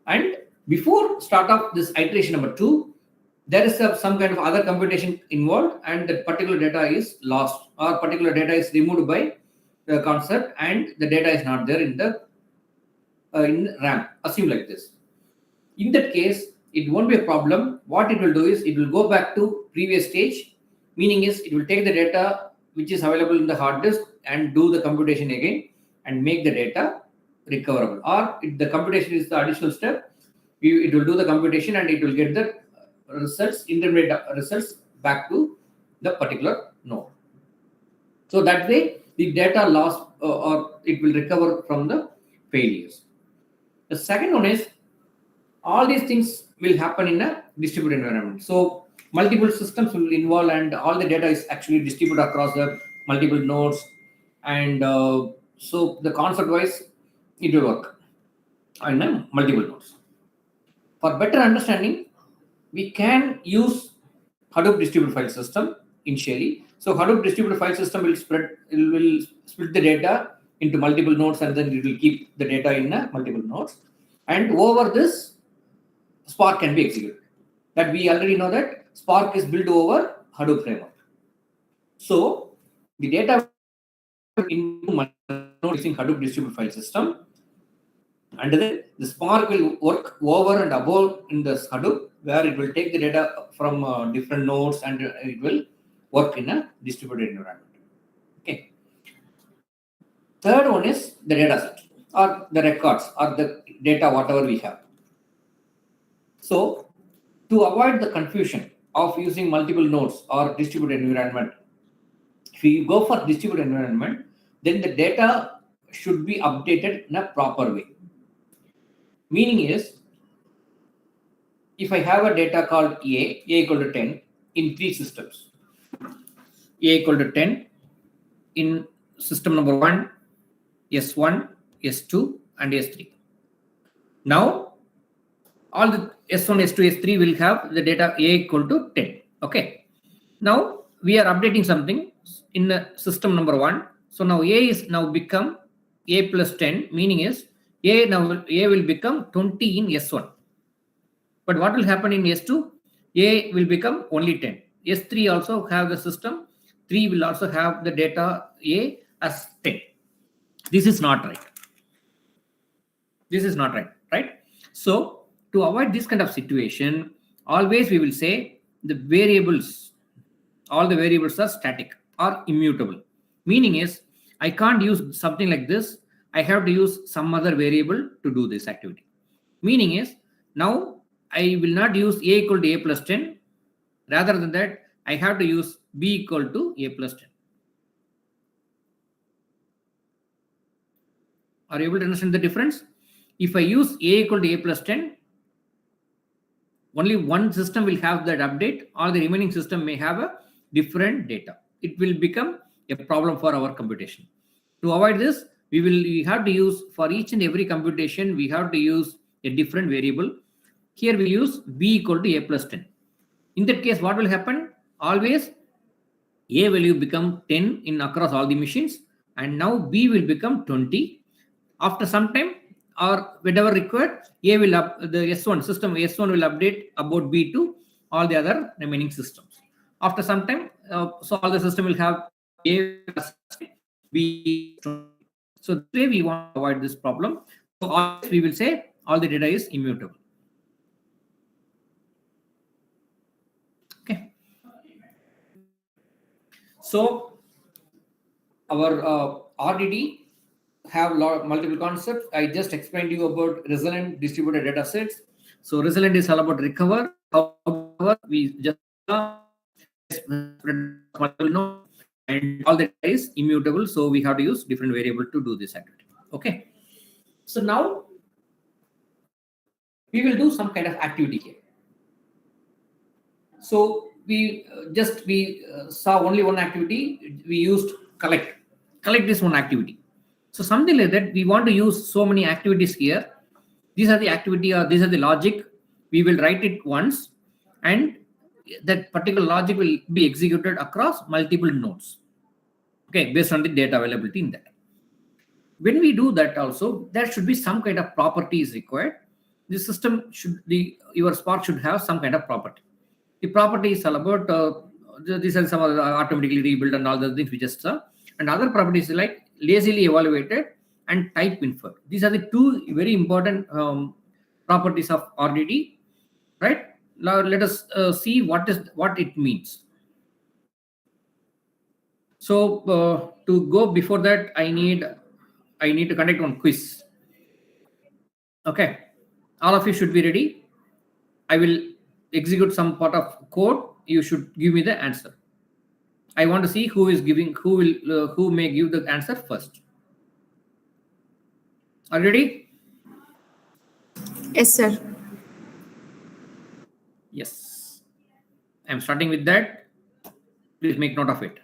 And before start of this iteration number 2, there is some kind of other computation involved, and that particular data is lost or particular data is removed by the concept, and the data is not there in the in RAM. Assume like this. In that case, it won't be a problem. What it will do is, it will go back to previous stage, meaning is it will take the data which is available in the hard disk and do the computation again and make the data recoverable. Or if the computation is the additional step, it will do the computation and it will get the results, intermediate results back to the particular node. So that way the data loss or it will recover from the failures. The second one is all these things will happen in a distributed environment. So multiple systems will involve and all the data is actually distributed across the multiple nodes. And so the concept wise, it will work in multiple nodes. For better understanding, we can use Hadoop distributed file system initially. So Hadoop distributed file system will split the data into multiple nodes, and then it will keep the data in multiple nodes. And over this, Spark can be executed. That we already know that Spark is built over Hadoop framework. So the data into multiple nodes using Hadoop distributed file system, and then the Spark will work over and above in the Hadoop, where it will take the data from different nodes and it will work in a distributed environment. Okay. Third one is the data set or the records or the data, whatever we have. So to avoid the confusion of using multiple nodes or distributed environment, if you go for distributed environment, then the data should be updated in a proper way. Meaning is, if I have a data called A equal to 10 in 3 systems, A equal to 10 in system number 1, S1, S2, and S3. Now, all the S1, S2, S3 will have the data A equal to 10. Okay. Now, we are updating something in the system number 1. So now A is now become A plus 10, meaning is A will become 20 in S1. But what will happen in S2? A will become only 10. S3 also have the system. 3 will also have the data A as 10. This is not right. This is not right, right? So to avoid this kind of situation, always we will say the variables, all the variables are static or immutable. Meaning is, I can't use something like this. I have to use some other variable to do this activity. Meaning is, now I will not use A equal to A plus 10. Rather than that, I have to use B equal to A plus 10. Are you able to understand the difference? If I use A equal to A plus 10, only one system will have that update, or the remaining system may have a different data. It will become a problem for our computation. To avoid this, we have to use, for each and every computation, we have to use a different variable. Here we use B equal to A plus 10. In that case, what will happen? Always A value become 10 in across all the machines, and now B will become 20. After some time, or whenever required, A will the S1 system S1 will update about B to all the other remaining systems. After some time, so all the system will have A plus B. So this way we want to avoid this problem. So always we will say all the data is immutable. Okay. So our RDD have multiple concepts. I just explained to you about resilient distributed data sets. So resilient is all about recover. However, we just multiple nodes, and all the data is immutable. So we have to use different variable to do this activity. Okay. So now we will do some kind of activity here. So we saw only one activity. We used collect. Collect is one activity. So something like that, we want to use so many activities here. These are the activity, or these are the logic. We will write it once, and that particular logic will be executed across multiple nodes. Okay, based on the data availability in that. When we do that also, there should be some kind of properties required. The system your Spark should have some kind of property. The property is all about these are some other automatically rebuilt and all the things we just saw. And other properties like lazily evaluated and type infer. These are the two very important properties of RDD, right? Now let us see what it means. So to go before that, I need to conduct one quiz. Okay, all of you should be ready. I will execute some part of code. You should give me the answer. I want to see who is giving, who may give the answer first. Are you ready? Yes, sir. Yes. I'm starting with that. Please make note of it.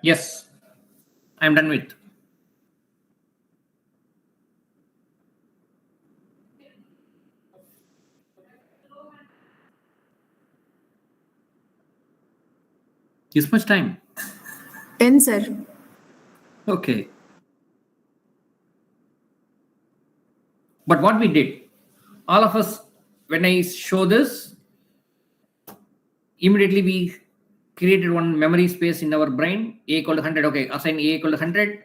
Yes, I'm done with. This much time. 10, sir. Okay. But what we did, all of us, when I show this, immediately we created one memory space in our brain. A equal to 100. Okay, assign A equal to 100,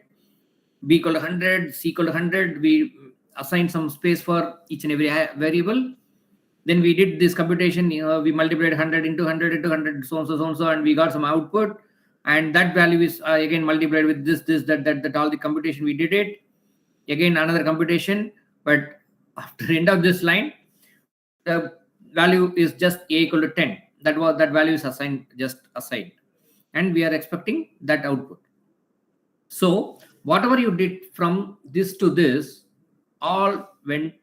B equal to 100, C equal to 100. We assign some space for each and every variable. Then we did this computation. We multiplied 100 into 100 into 100, so on, and we got some output. And that value is again multiplied with this, that, all the computation we did it. Again, another computation. But after the end of this line, the value is just A equal to 10. That value is assigned, just assigned. And we are expecting that output. So whatever you did from this to this, all went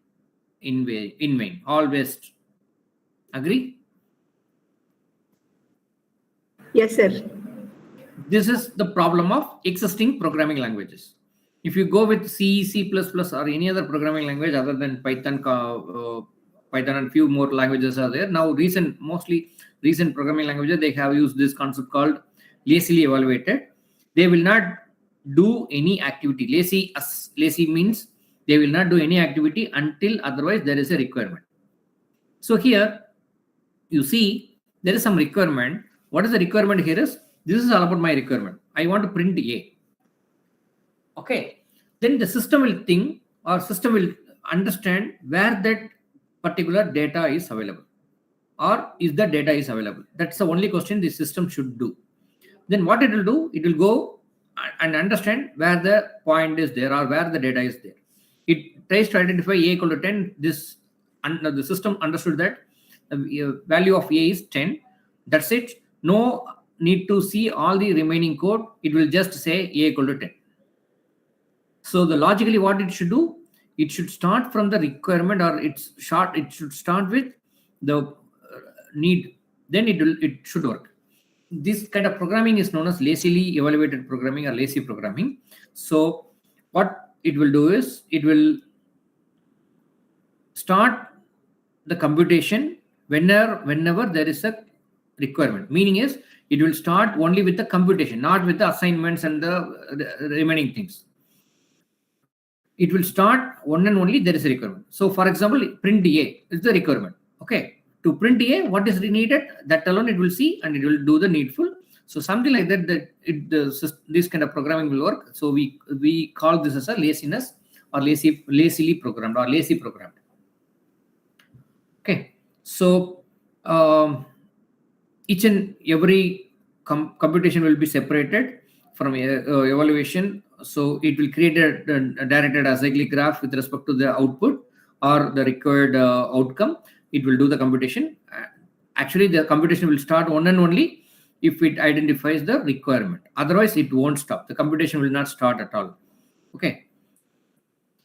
in vain, all waste. Agree? Yes, sir. This is the problem of existing programming languages. If you go with C, C++, or any other programming language other than Python, Python and few more languages are there. Now, mostly recent programming languages, they have used this concept called lazily evaluated. They will not do any activity. Lazy means they will not do any activity until otherwise there is a requirement. So here, you see, there is some requirement. What is the requirement here is, this is all about my requirement. I want to print A. Okay. Then the system will think, or system will understand where that particular data is available, or is the data is available. That's the only question the system should do. Then what it will do, it will go and understand where the point is there or where the data is there. It tries to identify A equal to 10. The system understood that the value of A is 10. That's it. No need to see all the remaining code. It will just say A equal to 10. So the logically what it should do, it should start from the requirement, or it should start with the need. Then it should work. This kind of programming is known as lazily evaluated programming or lazy programming. So what it will do is, it will start the computation whenever there is a requirement. Meaning is, it will start only with the computation, not with the assignments and the remaining things. It will start one and only there is a requirement. So for example, print A is the requirement. Okay, to print A, what is needed, that alone it will see, and it will do the needful. So something like that, this kind of programming will work. So we call this as a laziness, or lazily programmed, or lazy programmed. Okay, so each and every computation will be separated from evaluation. So it will create a directed acyclic graph with respect to the output or the required outcome. It will do the computation. Actually, the computation will start one and only if it identifies the requirement. Otherwise, it won't stop. The computation will not start at all. Okay.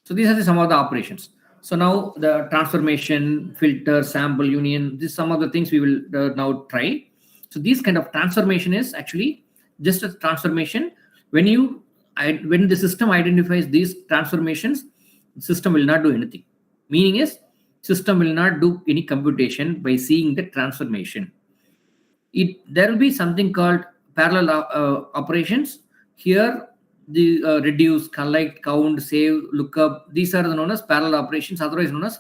So these are some of the operations. So now the transformation, filter, sample, union, this some of the things we will now try. So this kind of transformation is actually just a transformation. When the system identifies these transformations, the system will not do anything. Meaning is, system will not do any computation by seeing the transformation. There will be something called parallel operations. Here, the reduce, collect, count, save, lookup, these are known as parallel operations, otherwise known as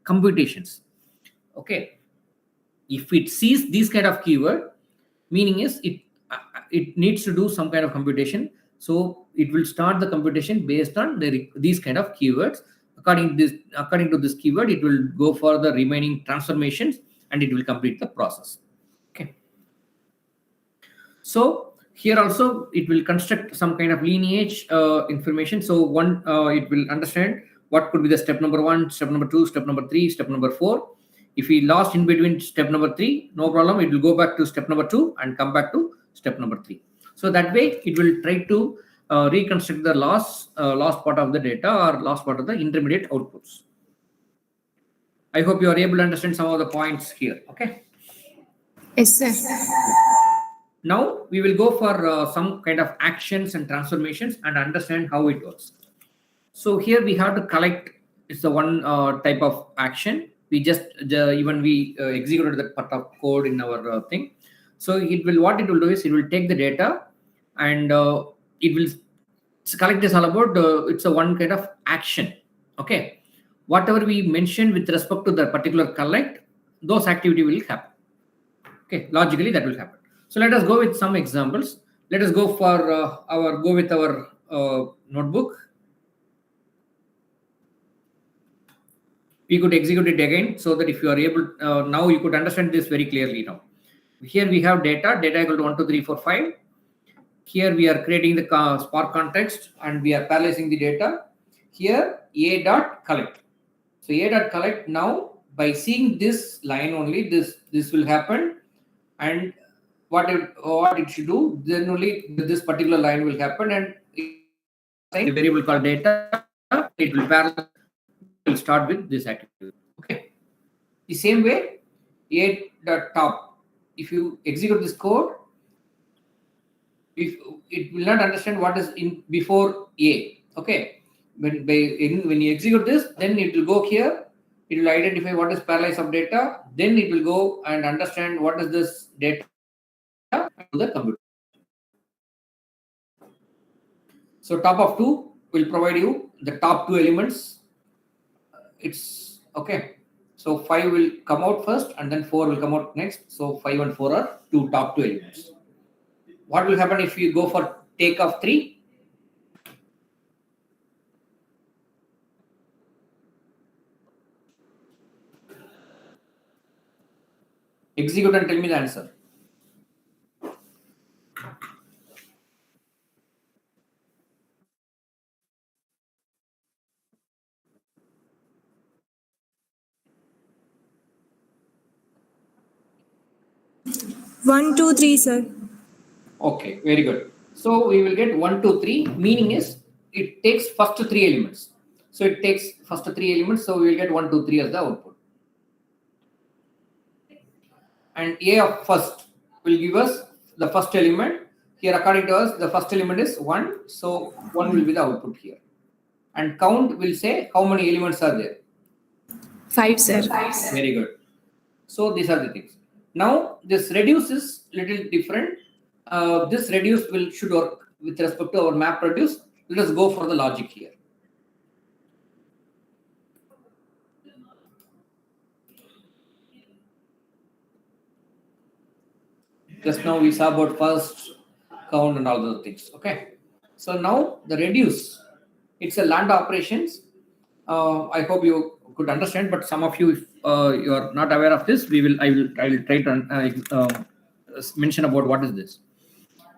computations. Okay. If it sees this kind of keyword, meaning is it needs to do some kind of computation. So it will start the computation based on these kind of keywords. According to this keyword, it will go for the remaining transformations and it will complete the process. Okay. So here also it will construct some kind of lineage information. So it will understand what could be the step number 1, step number 2, step number 3, step number 4. If we lost in between step number 3, no problem. It will go back to step number 2 and come back to step number 3. So that way it will try to reconstruct the lost part of the data or lost part of the intermediate outputs. I hope you are able to understand some of the points here. Okay. Yes, sir. Now we will go for some kind of actions and transformations and understand how it works. So here we have to collect. It's the one type of action. We just executed that part of code in our thing. So what it will do is it will take the data and it will collect this all about. It's a one kind of action. Okay. Whatever we mentioned with respect to the particular collect, those activity will happen. Okay, logically that will happen. So let us go with some examples. Let us go for our notebook. We could execute it again so that if you are able, now you could understand this very clearly now. Here we have data equal to 1, 2, 3, 4, 5. Here we are creating the Spark context and we are parallelizing the data. Here a.collect. So a.collect now, by seeing this line only, this will happen, and what it should do, then only this particular line will happen, and a variable called data, it will start with this activity. Okay. The same way, a.top. If you execute this code, if it will not understand what is in before a. Okay. When you execute this, then it will go here. It will identify what is parallelize of data. Then it will go and understand what is this data to the computer. So top of 2 will provide you the top 2 elements. It's okay. So 5 will come out first and then 4 will come out next. So 5 and 4 are top 2 elements. What will happen if you go for take of 3? Execute and tell me the answer. One, two, three, sir. Okay, very good. So we will get 1, 2, 3. Meaning is it takes first 3 elements. So it takes first 3 elements. So we will get 1, 2, 3 as the output. And a of first will give us the first element. Here, according to us, the first element is 1. So 1 will be the output here. And count will say how many elements are there. 5, sir. Very good. So these are the things. Now this reduce is little different. This reduce should work with respect to our MapReduce. Let us go for the logic here. Just now we saw about first, count and all those things. Okay. So now the reduce, it's a lambda operations. I hope you could understand, but some of you, if you are not aware of this, I will try to mention about what is this.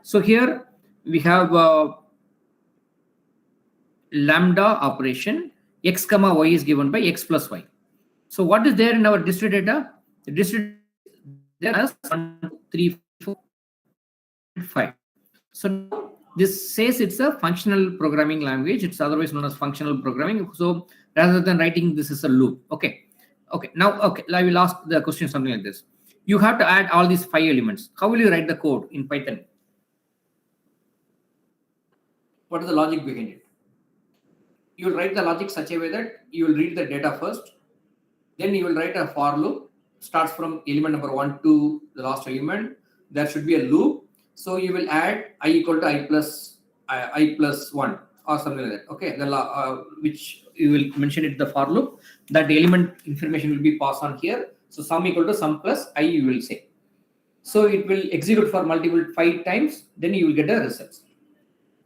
So here we have lambda operation. X comma y is given by x plus y. So what is there in our district data? The district there is 1, 2, 3, 4, 5. So now this says it's a functional programming language. It's otherwise known as functional programming. So rather than writing this is a loop. Okay. Now, I will ask the question something like this. You have to add all these 5 elements. How will you write the code in Python? What is the logic behind it? You will write the logic such a way that you will read the data first. Then you will write a for loop. Starts from element number 1 to the last element. There should be a loop. So you will add I equal to I plus 1 or something like that. Okay, which you will mention it the for loop. That the element information will be passed on here. So sum equal to sum plus I you will say. So it will execute for multiple 5 times. Then you will get the results.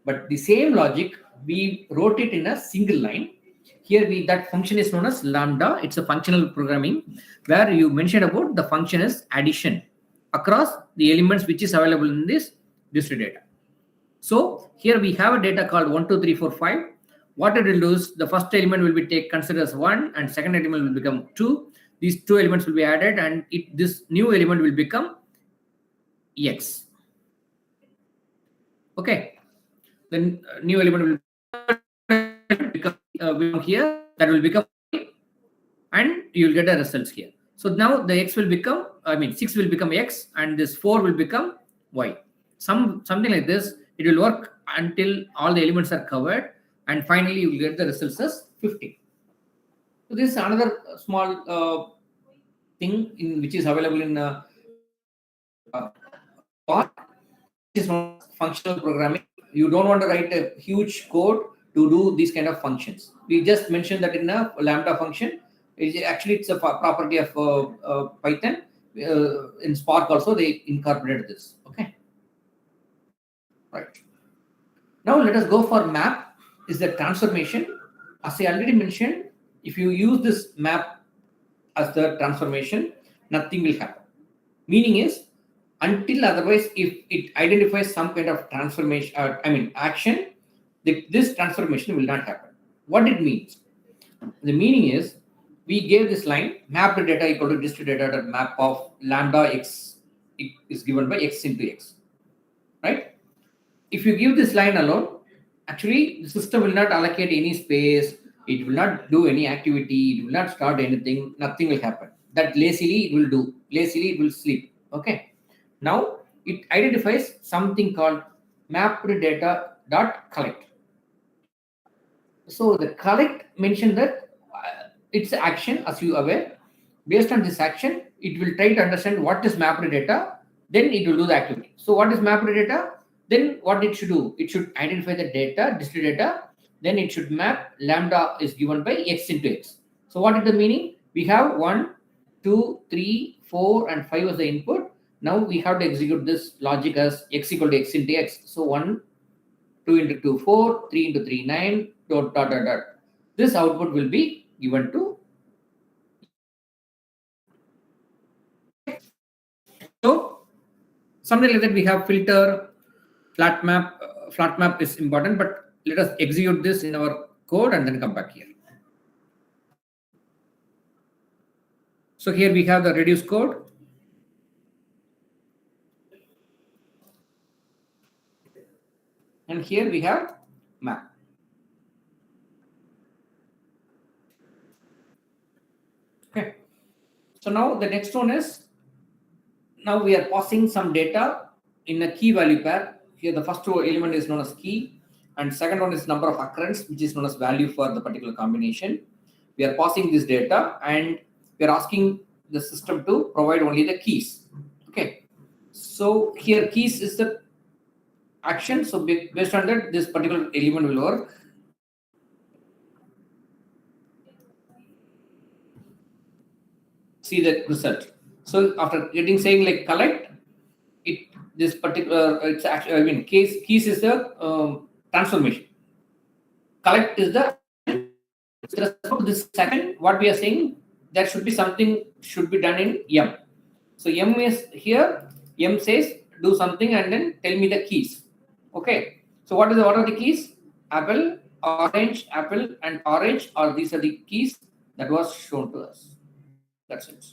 But the same logic we wrote it in a single line. Here that function is known as lambda. It's a functional programming where you mentioned about the function is addition across the elements which is available in this dist data. So here we have a data called 1, 2, 3, 4, 5. What it will do is the first element will be considered as 1 and second element will become 2. These two elements will be added and this new element will become X. Okay. Then new element will become here, that will become Y, and you will get the results here. So now the X will become, 6 will become X and this 4 will become Y. Something like this, it will work until all the elements are covered and finally you will get the results as 50. So this is another small thing which is available in is functional programming. You don't want to write a huge code to do these kind of functions. We just mentioned that in a lambda function. It's a property of Python. In Spark also they incorporated this. Okay. Right. Now let us go for map. Is the transformation. As I already mentioned, if you use this map as the transformation, nothing will happen. Meaning is, until otherwise, if it identifies some kind of transformation, action, this transformation will not happen. What it means? The meaning is, we gave this line, map data equal to dist data map of lambda x is given by x into x, right? If you give this line alone, actually the system will not allocate any space, it will not do any activity, it will not start anything, nothing will happen. That lazily it will do, lazily it will sleep, okay? Now it identifies something called MapReduce.collect. So the collect mentioned that it's action, as you are aware. Based on this action, it will try to understand what is MapReduce, then it will do the activity. So what is MapReduce? Then what it should do? It should identify the data, dist data, then it should map lambda is given by x into x. So what is the meaning? We have 1, 2, 3, 4 and 5 as the input. Now we have to execute this logic as x equal to x into x. So 1, 2 into 2, 4, 3 into 3, 9, dot, dot, dot, dot. This output will be given to. So something like that we have filter, flat map. Flat map is important, but let us execute this in our code and then come back here. So here we have the reduce code. And here we have map. Okay. So now the next one is, now we are passing some data in a key value pair. Here the first element is known as key and second one is number of occurrence, which is known as value for the particular combination. We are passing this data and we are asking the system to provide only the keys. Okay. So here keys is the action. So based on that, this particular element will work. See the result. So after saying like collect, this particular it's actually keys is the transformation. Collect is the this second. What we are saying, there should be something should be done in M. So M is here. M says do something and then tell me the keys. Okay. So what are the keys? Apple, orange, apple, and orange. Or these are the keys that was shown to us. That's it.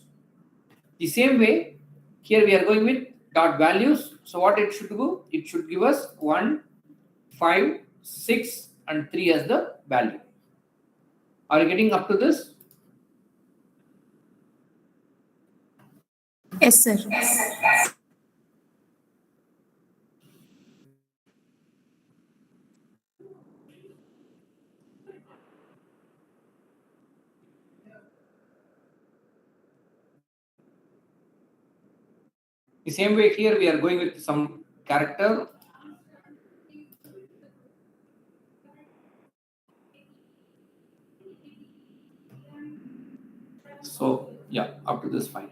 The same way, here we are going with dot values. So what it should do? It should give us 1, 5, 6, and 3 as the value. Are you getting up to this? Yes, sir. The same way here we are going with some character. So yeah, up to this fine.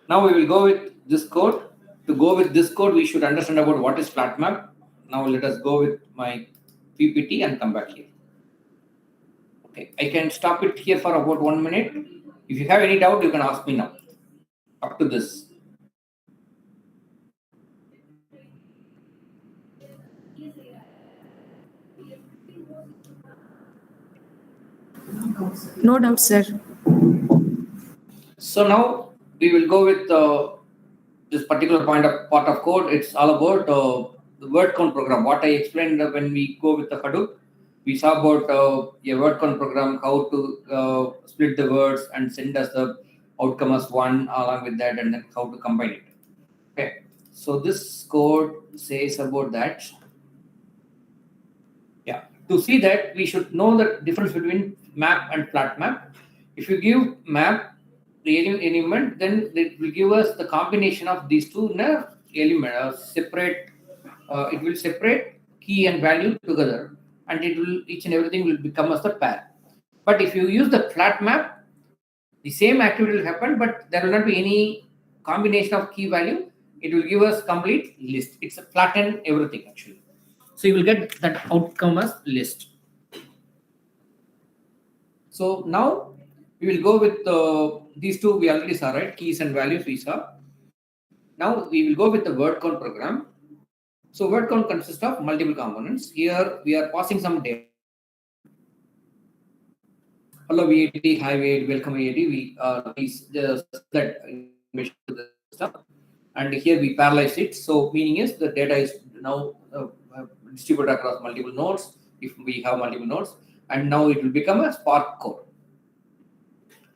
Now we will go with this code. To go with this code, we should understand about what is flat map. Now let us go with my PPT and come back here. Okay, I can stop it here for about 1 minute. If you have any doubt, you can ask me now. Up to this. No doubt, sir. So now we will go with this particular part of code. It's all about the word count program. What I explained when we go with the Hadoop, we saw about a word count program, how to split the words and send us the outcome as one along with that, and then how to combine it. Okay, so this code says about that. Yeah, to see that we should know the difference between map and flat map. If you give map the element, then it will give us the combination of these two in a element separate. It will separate key and value together, and it will each and everything will become as a pair. But if you use the flat map, the same activity will happen, but there will not be any combination of key value. It will give us complete list. It's a flatten everything actually. So you will get that outcome as list. So now we will go with these two. We already saw, right? Keys and values we saw. Now we will go with the word count program. So word count consists of multiple components. Here we are passing some data. Hello VIT, hi VIT, welcome VIT. We just that information to the system, and here we parallelize it. So meaning is the data is now distributed across multiple nodes. If we have multiple nodes, and now it will become a Spark core.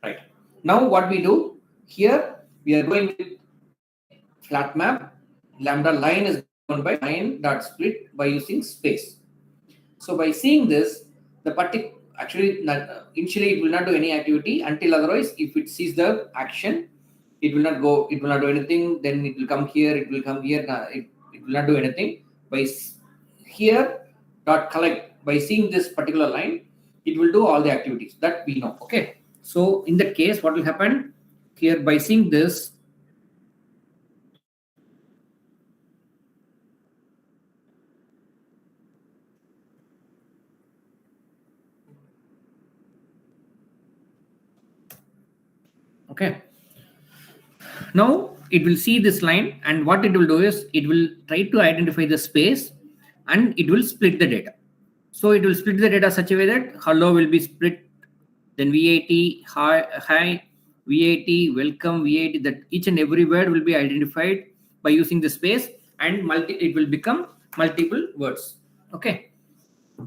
Right. Now what we do here, we are going with flat map. Lambda line is given by line dot split by using space. So by seeing this, the particular actually initially it will not do any activity until otherwise if it sees the action, it will not go. It will not do anything. Then it will come here. It will come here. It will not do anything. By here dot collect, by seeing this particular line, it will do all the activities that we know. Okay. So in that case, what will happen here by seeing this? Okay. Now it will see this line, and what it will do is it will try to identify the space and it will split the data. So it will split the data such a way that hello will be split, then VIT, hi, VIT, welcome, VIT, that each and every word will be identified by using the space, and it will become multiple words. Okay.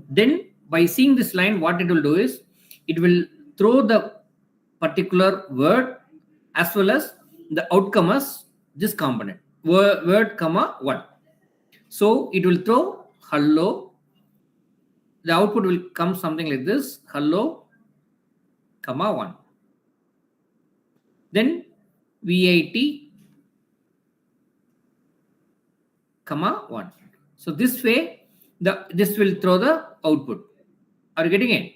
Then by seeing this line, what it will do is it will throw the particular word as well as the outcome as this component word comma one. So it will throw hello. The output will come something like this: hello, comma one. Then VIT, comma one. So this way, this will throw the output. Are you getting it?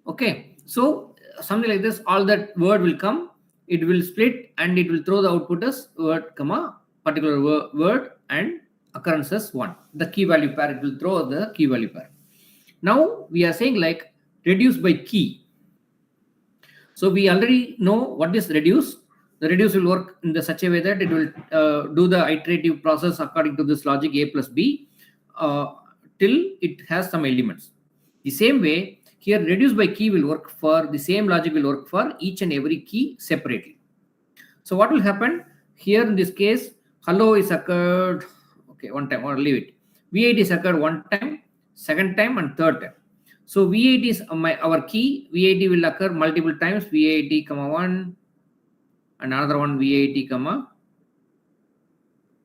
Okay. So something like this, all that word will come. It will split and it will throw the output as word, comma particular word and occurrences one. The key value pair, it will throw the key value pair. Now we are saying like reduce by key. So we already know what is reduce. The reduce will work in such a way that it will do the iterative process according to this logic A plus B till it has some elements. The same way here reduce by key will work for the same logic will work for each and every key separately. So what will happen here in this case, hello is occurred, okay, one time, or leave it. V8 is occurred one time, second time, and third time. So V8 is our key. V8 will occur multiple times. V8, comma 1, and another one V8, comma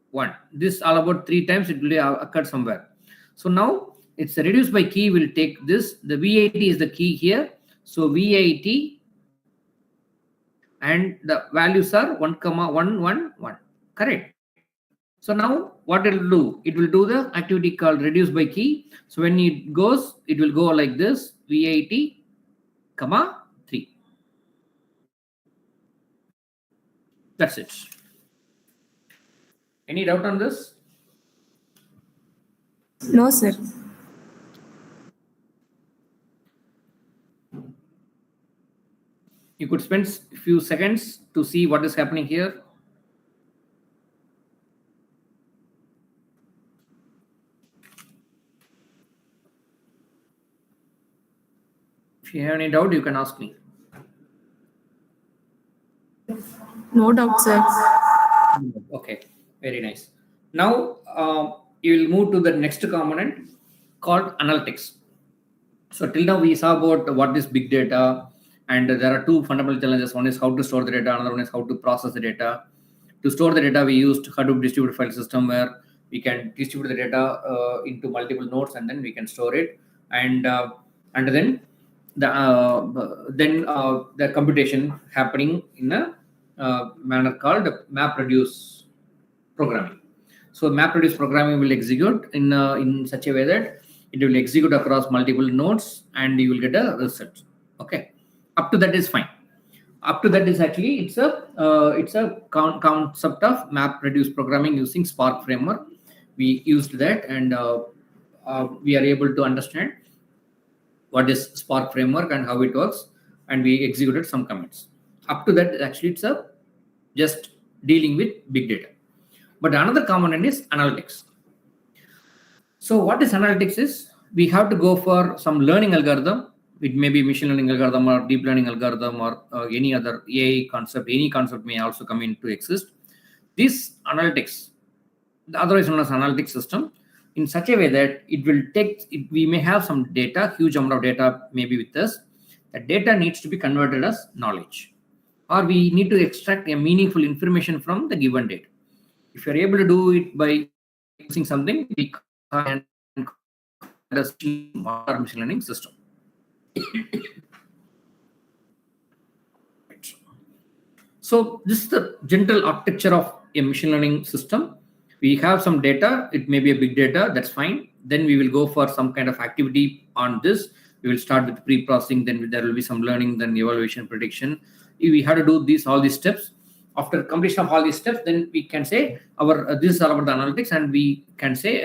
1. This all about 3 times it will occur somewhere. So now it's reduced by key will take this. The V8 is the key here. So V8 and the values are 1, 1, 1, 1. Correct. So now what it will do? It will do the activity called reduce by key. So when it goes, it will go like this: V8, comma 3. That's it. Any doubt on this? No, sir. You could spend a few seconds to see what is happening here. If If you have any doubt, you can ask me. No doubt, sir. Okay, very nice. Now you will move to the next component called analytics. So till now we saw about what is big data, and there are two fundamental challenges. One is how to store the data, another one is how to process the data. To store the data, we used Hadoop distributed file system where we can distribute the data into multiple nodes and then we can store it. And then the computation happening in a manner called MapReduce programming. So MapReduce programming will execute in such a way that it will execute across multiple nodes and you will get a result. Okay, up to that is fine. Up to that is actually it's a concept of MapReduce programming using Spark framework. We used that and we are able to understand what is Spark framework and how it works, and we executed some comments. Up to that, actually, it's just dealing with big data. But another component is analytics. So what is analytics is, we have to go for some learning algorithm. It may be machine learning algorithm or deep learning algorithm or any other AI concept. Any concept may also come into exist. This analytics, otherwise known as analytics system, in such a way that it will take, we may have some data, huge amount of data maybe with us. That data needs to be converted as knowledge, or we need to extract a meaningful information from the given data. If you're able to do it by using something, we can modern machine learning system. So this is the general architecture of a machine learning system. We have some data, it may be a big data, that's fine. Then we will go for some kind of activity on this. We will start with pre-processing, then there will be some learning, then evaluation, prediction. We have to do all these steps. After completion of all these steps, then we can say this is all about the analytics, and we can say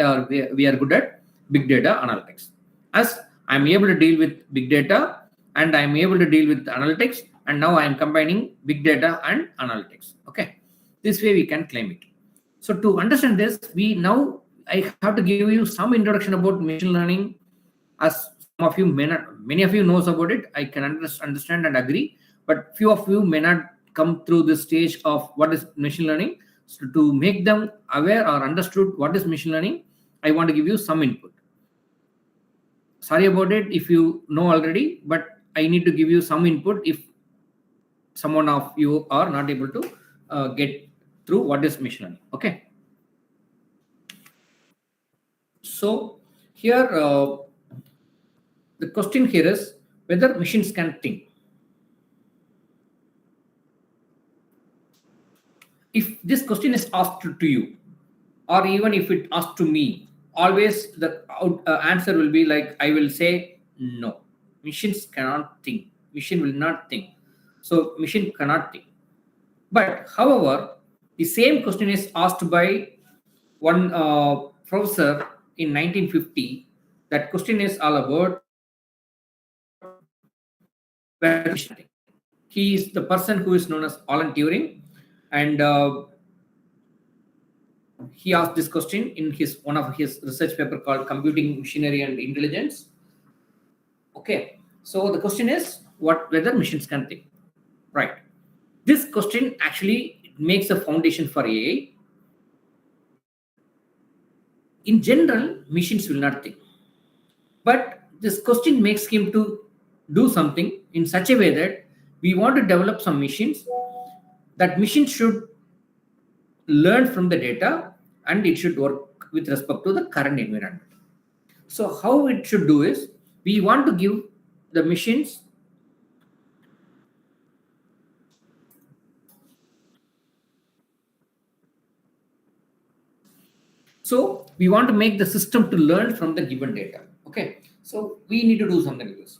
we are good at big data analytics. As I'm able to deal with big data and I'm able to deal with analytics, and now I'm combining big data and analytics. Okay, this way we can claim it. So to understand this, I have to give you some introduction about machine learning. As some of you may not, many of you knows about it. I can understand and agree, but few of you may not come through this stage of what is machine learning. So to make them aware or understood what is machine learning, I want to give you some input. Sorry about it if you know already, but I need to give you some input if someone of you are not able to get through what is machine learning. Okay. So here, the question here is whether machines can think. If this question is asked to you, or even if it asked to me, always the answer will be like, I will say no. Machines cannot think. Machine will not think. So machine cannot think. But however, the same question is asked by one professor in 1950. That question is all about he is the person who is known as Alan Turing, and he asked this question in one of his research paper called Computing Machinery and Intelligence. Okay, so the question is whether machines can think. Right. This question actually makes a foundation for AI. In general, machines will not think. But this question makes him to do something in such a way that we want to develop some machines. That machine should learn from the data and it should work with respect to the current environment. So how it should do is, we want to give the machines so we want to make the system to learn from the given data. Okay, so we need to do something like this.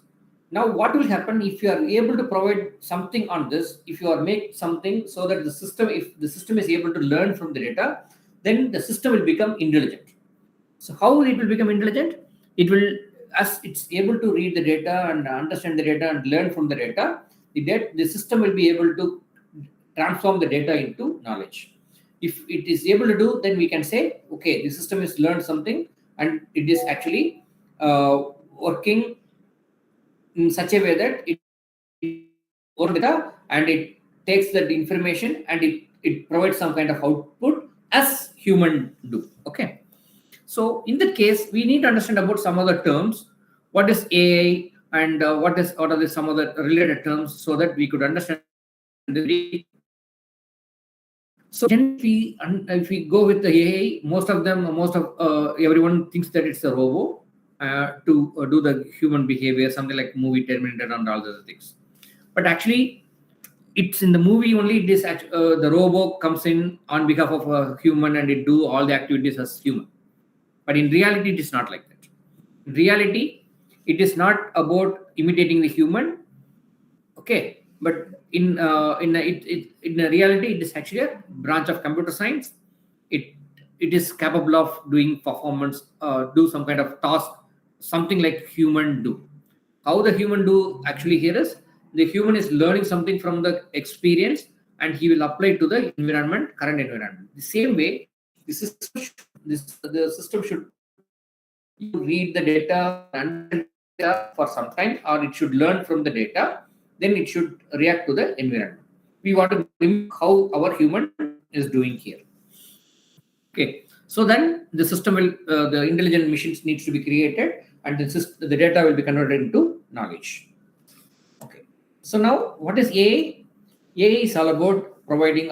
Now what will happen if you are able to provide something on this, if you are make something so that the system, if the system is able to learn from the data, then the system will become intelligent. So how it will become intelligent? It will, as it's able to read the data and understand the data and learn from the data, the system will be able to transform the data into knowledge. If it is able to do, then we can say, okay, the system has learned something and it is actually working in such a way that it or data and it takes that information and it provides some kind of output as human do. Okay. So in that case, we need to understand about some other terms. What is AI and what are some other related terms so that we could understand the. So generally, if we go with the AI, most of everyone thinks that it's a robot to do the human behavior, something like movie Terminator and all those things. But actually, it's in the movie only. It is the robot comes in on behalf of a human and it do all the activities as human. But in reality, it is not like that. In reality, it is not about imitating the human. Okay, but in reality, it is actually a branch of computer science. It is capable of doing performance, do some kind of task, something like human do. How the human do actually here is the human is learning something from the experience and he will apply it to the environment, current environment. The same way, the system should read the data and for some time, or it should learn from the data, then it should react to the environment. We want to mimic how our human is doing here. Okay, so then the system will, the intelligent machines needs to be created, and the data will be converted into knowledge. Okay, so now what is AI? AI is all about providing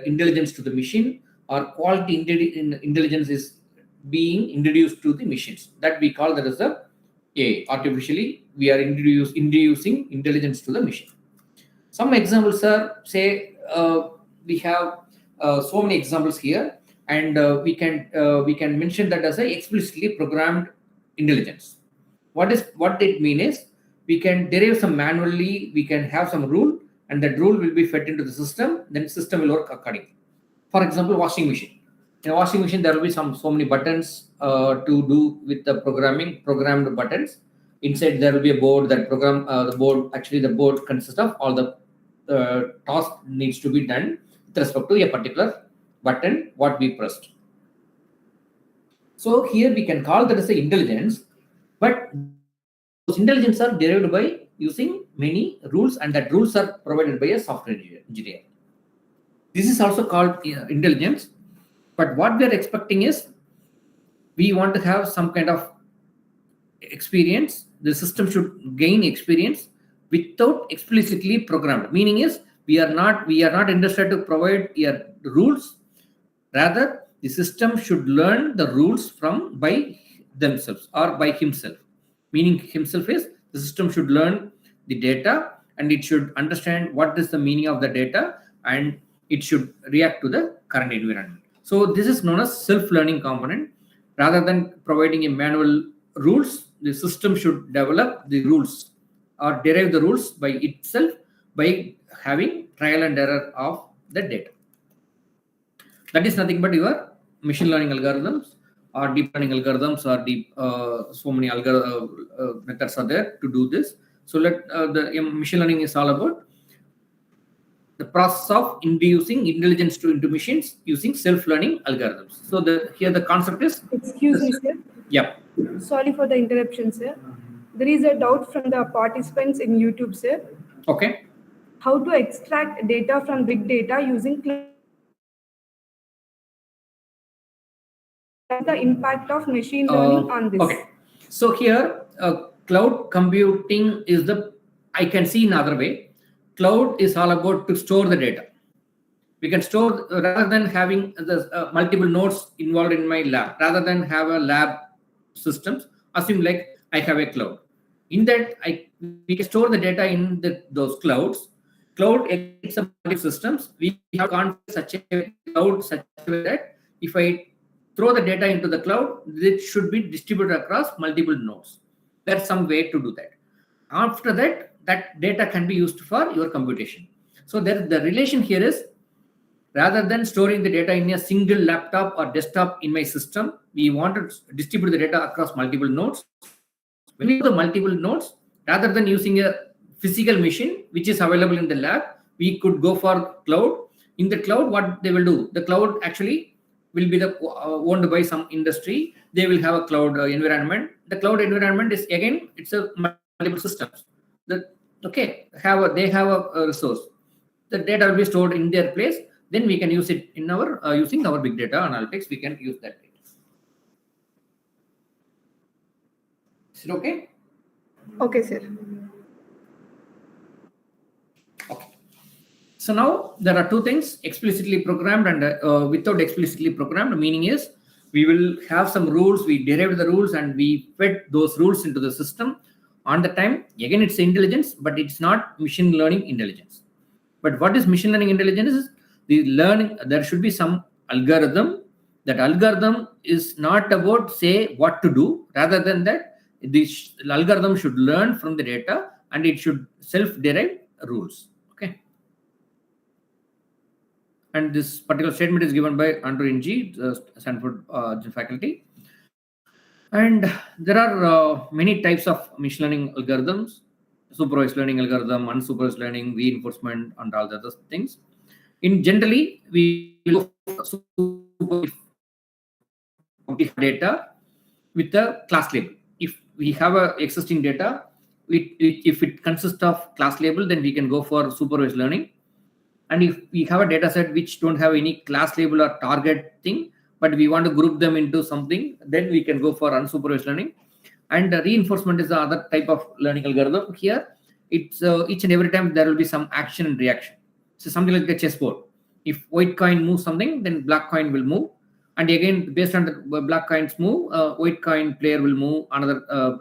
intelligence to the machine, or quality intelligence is being introduced to the machines. That we call that as the AI. Artificially, we are introducing intelligence to the machine. Some examples are, say, we have so many examples here, and we can mention that as a explicitly programmed intelligence. What it means is we can derive some manually, we can have some rule, and that rule will be fed into the system, then the system will work accordingly. For example, washing machine. In a washing machine, there will be so many buttons to do with the programmed buttons. Inside there will be a board that the board consists of all the task needs to be done with respect to a particular button what we pressed. So here we can call that as the intelligence, but those intelligence are derived by using many rules, and that rules are provided by a software engineer. This is also called intelligence, but what we are expecting is we want to have some kind of experience. The system should gain experience without explicitly programmed. Meaning is we are not interested to provide rules. Rather, the system should learn the rules by themselves or by himself. Meaning himself is the system should learn the data and it should understand what is the meaning of the data and it should react to the current environment. So this is known as self-learning component. Rather than providing a manual rules, the system should develop the rules or derive the rules by itself by having trial and error of the data. That is nothing but your machine learning algorithms or deep learning algorithms or so many methods are there to do this. So the machine learning is all about the process of inducing intelligence into machines using self-learning algorithms. So here the concept is. Excuse me, sir. Yeah. Sorry for the interruption, sir. There is a doubt from the participants in YouTube, sir. Okay. How to extract data from big data using the impact of machine learning on this? Okay. So here, cloud computing is I can see in another way. Cloud is all about to store the data. We can store rather than having the multiple nodes involved in my lab. Rather than have a lab systems, assume like I have a cloud. In that, we can store the data in those clouds. Cloud exists in multiple systems. We have configured such a way that if I throw the data into the cloud, it should be distributed across multiple nodes. There's some way to do that. After that, that data can be used for your computation. So the relation here is, rather than storing the data in a single laptop or desktop in my system, we want to distribute the data across multiple nodes. When we do the multiple nodes, rather than using a physical machine, which is available in the lab, we could go for cloud. In the cloud, what they will do, the cloud actually will be owned by some industry. They will have a cloud environment. The cloud environment is, again, it's a multiple systems. They have a resource. The data will be stored in their place. Then we can use it in our using our big data analytics. We can use that data. Is it okay? Okay, sir. Okay. So now there are two things: explicitly programmed and without explicitly programmed. Meaning is we will have some rules. We derived the rules and we fed those rules into the system on the time. Again, it's intelligence, but it's not machine learning intelligence. But what is machine learning intelligence? Is the learning. There should be some algorithm. That algorithm is not about say what to do. Rather than that, the algorithm should learn from the data and it should self-derive rules. Okay. And this particular statement is given by Andrew Ng, Stanford faculty. And there are many types of machine learning algorithms: supervised learning algorithm, unsupervised learning, reinforcement, and all the other things. In generally, we will go for data with a class label. If we have a existing data, if it consists of class label, then we can go for supervised learning. And if we have a data set which don't have any class label or target thing, but we want to group them into something, then we can go for unsupervised learning. And reinforcement is the other type of learning algorithm. Here, it's each and every time there will be some action and reaction. So something like a chessboard. If white coin moves something, then black coin will move. And again, based on the black coin's move, white coin player will move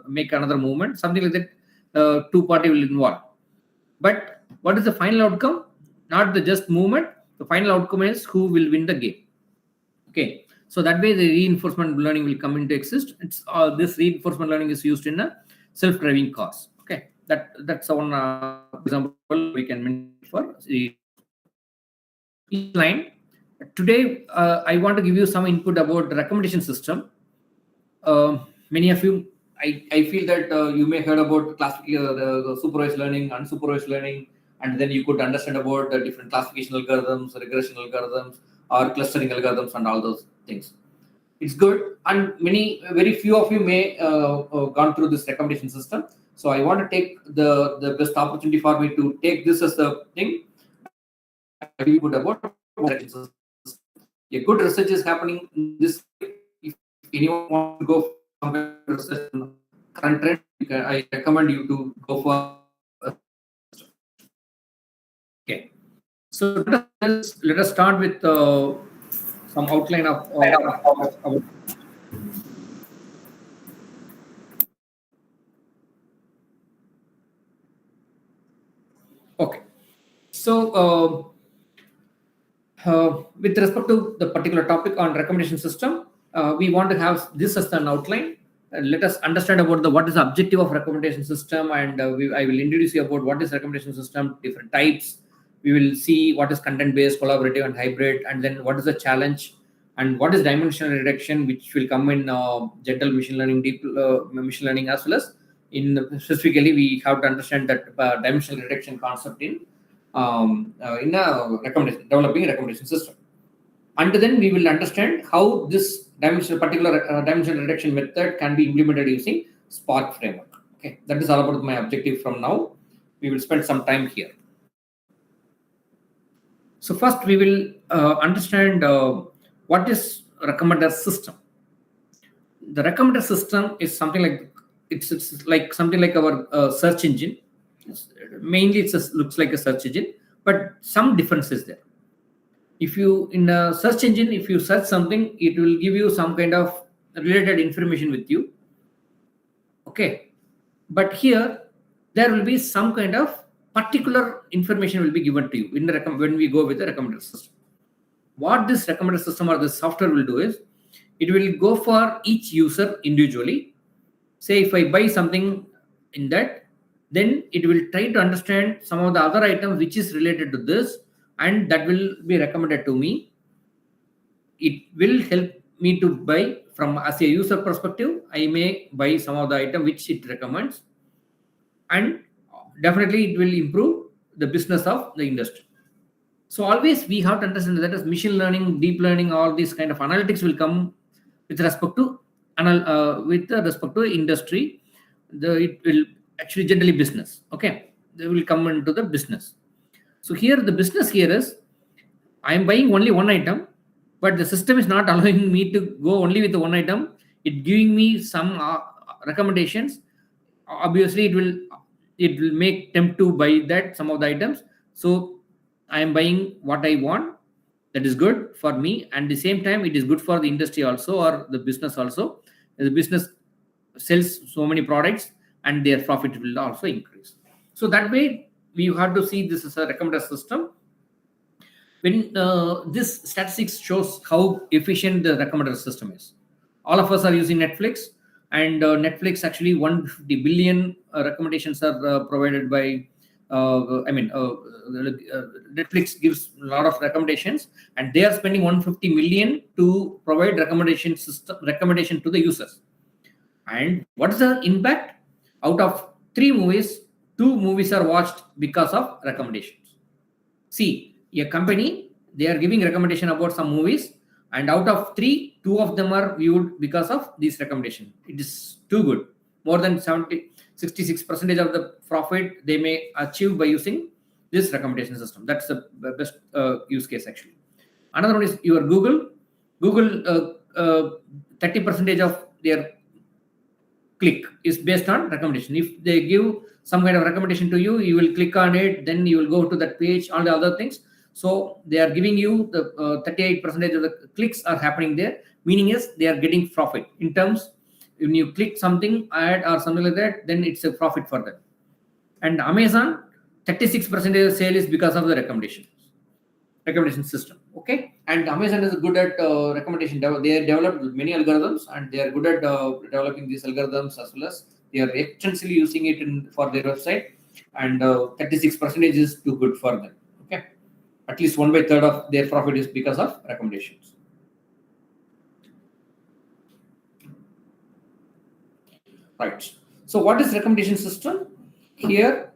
make another movement. Something like that, two party will involve. But what is the final outcome? Not the just movement. The final outcome is who will win the game. Okay. So that way the reinforcement learning will come into exist. It's this reinforcement learning is used in a self-driving cars. Okay. That's one example we can mention for each line. Today, I want to give you some input about the recommendation system. Many of you, I feel that you may heard about the supervised learning, unsupervised learning, and then you could understand about the different classification algorithms, regression algorithms, or clustering algorithms, and all those things. It's good, and very few of you may gone through this recommendation system. So I want to take the best opportunity for me to take this as the thing. About a good research is happening in this. If anyone wants to go for research on current trend, I recommend you to go for. Okay, so let us start with some outline of. Okay, so. With respect to the particular topic on recommendation system, we want to have this as an outline. Let us understand about what is the objective of recommendation system, and I will introduce you about what is recommendation system, different types. We will see what is content-based, collaborative, and hybrid, and then what is the challenge, and what is dimensional reduction, which will come in general machine learning, deep machine learning, as well as in specifically we have to understand that dimensional reduction concept in a developing a recommendation system. And then we will understand how this particular dimensional reduction method can be implemented using Spark framework. Okay, that is all about my objective from now. We will spend some time here. So first we will understand what is recommender system. The recommender system is something like it's like something like our search engine. Mainly it looks like a search engine, but some difference is there. If you in a search engine, if you search something, it will give you some kind of related information with you. Okay, but here there will be some kind of particular information will be given to you in the when we go with the recommender system. What this recommender system or this software will do is it will go for each user individually. Say if I buy something in that, then it will try to understand some of the other items which is related to this, and that will be recommended to me. It will help me to buy from as a user perspective. I may buy some of the item which it recommends, and definitely it will improve the business of the industry. So always we have to understand that as machine learning, deep learning, all these kind of analytics will come with respect to industry. It will actually generally business. Okay, they will come into the business. So here the business here is I am buying only one item, but the system is not allowing me to go only with the one item. It giving me some recommendations. Obviously, it will make tempt to buy that some of the items. So I am buying what I want. That is good for me, and at the same time, it is good for the industry also or the business also. The business sells so many products, and their profit will also increase. So that way, we have to see this as a recommender system. When this statistics shows how efficient the recommender system is. All of us are using Netflix, and Netflix actually 150 billion recommendations are provided by. Netflix gives a lot of recommendations, and they are spending 150 million to provide recommendation to the users. And what is the impact? Out of 3 movies, 2 movies are watched because of recommendations. See, a company, they are giving recommendation about some movies, and out of 3, 2 of them are viewed because of this recommendation. It is too good. More than 66% of the profit they may achieve by using this recommendation system. That's the best use case actually. Another one is your Google. Google 30% of their click is based on recommendation. If they give some kind of recommendation to you, you will click on it, then you will go to that page, all the other things. So they are giving you the 38% of the clicks are happening there, meaning is they are getting profit in terms. When you click something, ad or something like that, then it's a profit for them. And Amazon, 36% of sale is because of the recommendation system. Okay, and Amazon is good at recommendation. They developed many algorithms, and they are good at developing these algorithms as well as they are extensively using it for their website. And 36% is too good for them. Okay, at least 1/3 of their profit is because of recommendations. Right. So what is recommendation system? Here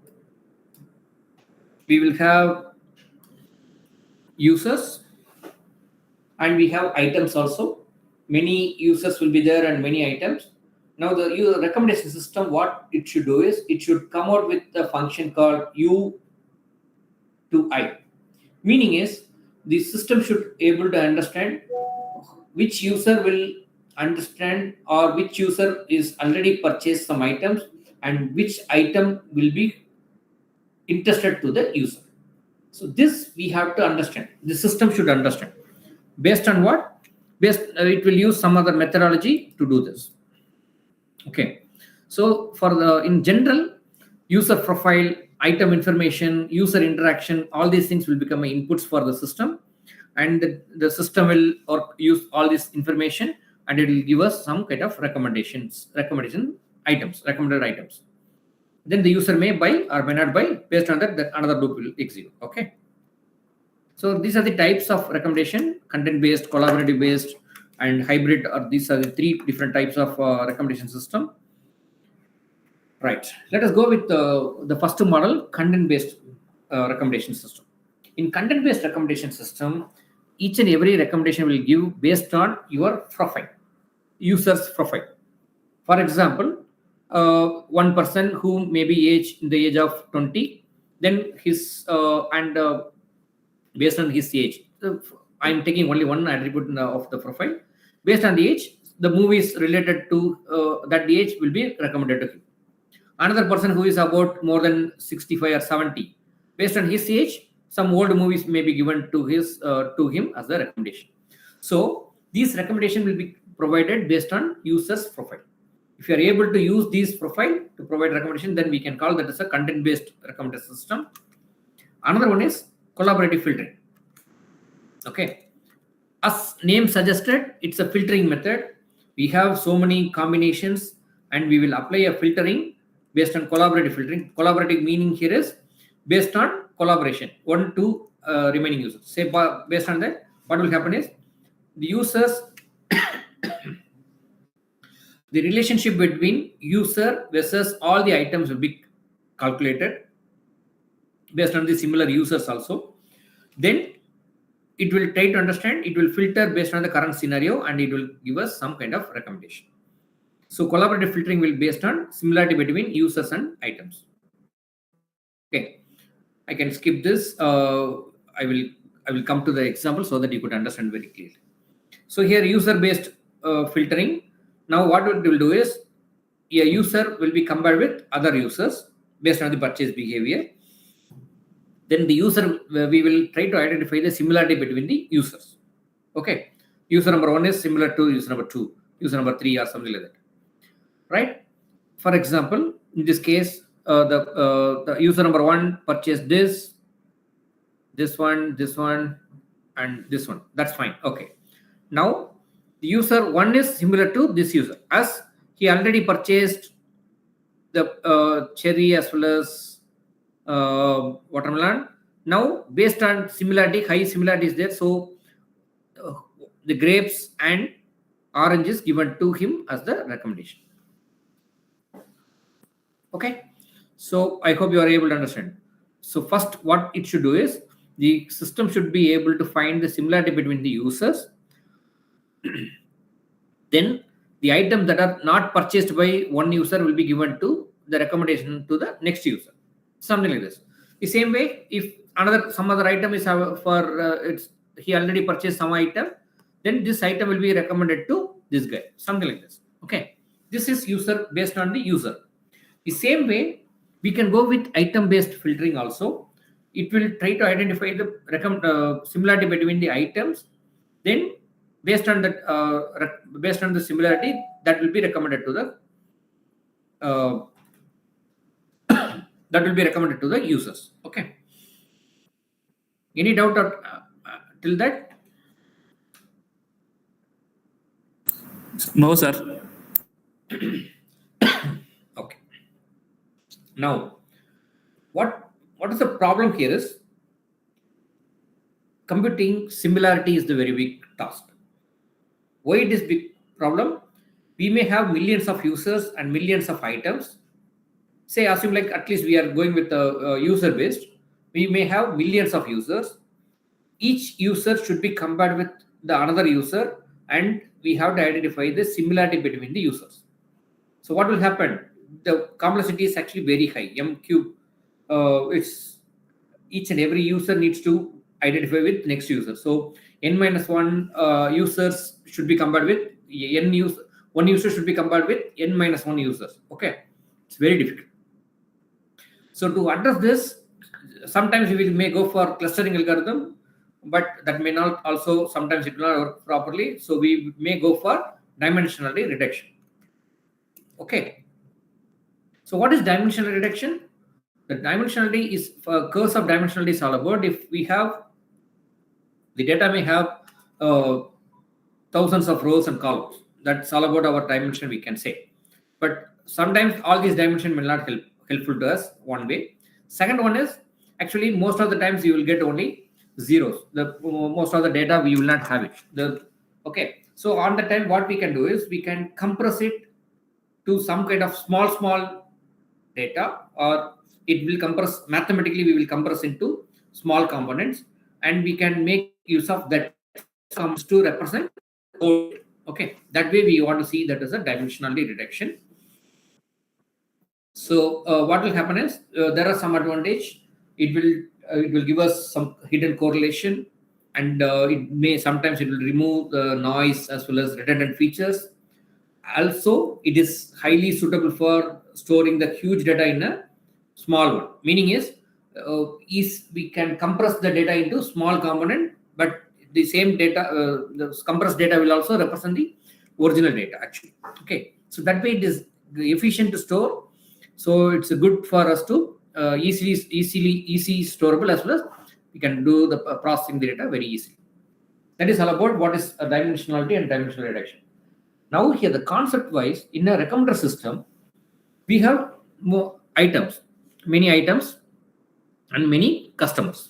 we will have users and we have items also. Many users will be there and many items. Now the recommendation system, what it should do is it should come out with a function called U to I. Meaning is the system should able to understand which user will understand or which user is already purchased some items and which item will be interested to the user. So this we have to understand. The system should understand. Based on what? It will use some other methodology to do this. Okay. So for in general, user profile, item information, user interaction, all these things will become inputs for the system, and the system will use all this information, and it will give us some kind of recommended items. Then the user may buy or may not buy. Based on that another loop will execute. Okay. So these are the types of recommendation: content-based, collaborative-based, and hybrid. Or these are the 3 different types of recommendation system. Right. Let us go with the first model, content-based recommendation system. In content-based recommendation system, each and every recommendation will give based on your profile, user's profile. For example, one person who may be in the age of 20, then his based on his age, I'm taking only one attribute of the profile. Based on the age, the movies related to that age will be recommended to him. Another person who is about more than 65 or 70, based on his age, some old movies may be given to him as a recommendation. So these recommendation will be provided based on user's profile. If you are able to use these profile to provide recommendation, then we can call that as a content-based recommendation system. Another one is collaborative filtering. Okay, as name suggested, it's a filtering method. We have so many combinations, and we will apply a filtering based on collaborative filtering. Collaborative meaning here is based on collaboration, 1 to remaining users. Say based on that, what will happen is the users, the relationship between user versus all the items will be calculated based on the similar users also. Then it will try to understand, it will filter based on the current scenario, and it will give us some kind of recommendation. So collaborative filtering will be based on similarity between users and items. Okay, I can skip this. I will come to the example so that you could understand very clearly. So here user-based filtering. Now what it will do is a user will be compared with other users based on the purchase behavior. Then the user, we will try to identify the similarity between the users. Okay, user number 1 is similar to user number 2, user number 3, or something like that. Right? For example, in this case, the user number 1 purchased this one, and this one. That's fine. Okay. Now the user 1 is similar to this user, as he already purchased the cherry as well as watermelon. Now based on similarity, high similarity is there, so the grapes and oranges given to him as the recommendation. Okay, so I hope you are able to understand. So first, what it should do is the system should be able to find the similarity between the users. Then the items that are not purchased by one user will be given to the recommendation to the next user, something like this. The same way, if some other item is he already purchased some item, then this item will be recommended to this guy, something like this. Okay, this is user based on the user. The same way, we can go with item based filtering also. It will try to identify the similarity between the items. Then based on the similarity, that will be recommended to the users. Okay, any doubt till that? No, sir. Okay. Now, what is the problem here is computing similarity is the very big task. Why it is big problem? We may have millions of users and millions of items. Say, assume like at least we are going with the user based. We may have millions of users. Each user should be compared with the another user, and we have to identify the similarity between the users. So what will happen? The complexity is actually very high. M cube. It's each and every user needs to identify with next user. So n-1 users should be compared with one user should be compared with n-1 users. Okay, it's very difficult. So to address this, sometimes we may go for clustering algorithm, but that may not also, sometimes it will not work properly. So we may go for dimensionality reduction. Okay. So what is dimensional reduction? The dimensionality is, curse of dimensionality is all about if we have, the data may have thousands of rows and columns. That's all about our dimension, we can say. But sometimes all these dimensions will not helpful to us, one way. Second one is, actually most of the times you will get only zeros. Most of the data we will not have it. Okay. So on the time, what we can do is we can compress it to some kind of small data, or it will compress mathematically. We will compress into small components, and we can make use of that comes to represent whole. Okay, that way we want to see that as a dimensionality reduction. So what will happen is there are some advantage. It will give us some hidden correlation, and sometimes it will remove the noise as well as redundant features. Also, it is highly suitable for storing the huge data in a small one. Meaning is we can compress the data into small component, but the same data, the compressed data will also represent the original data actually. Okay, so that way it is efficient to store. So it's good for us to easy storable, as well as we can do the processing the data very easily. That is all about what is a dimensionality and dimensional reduction. Now here, the concept wise, in a recommender system, we have more items, many items, and many customers.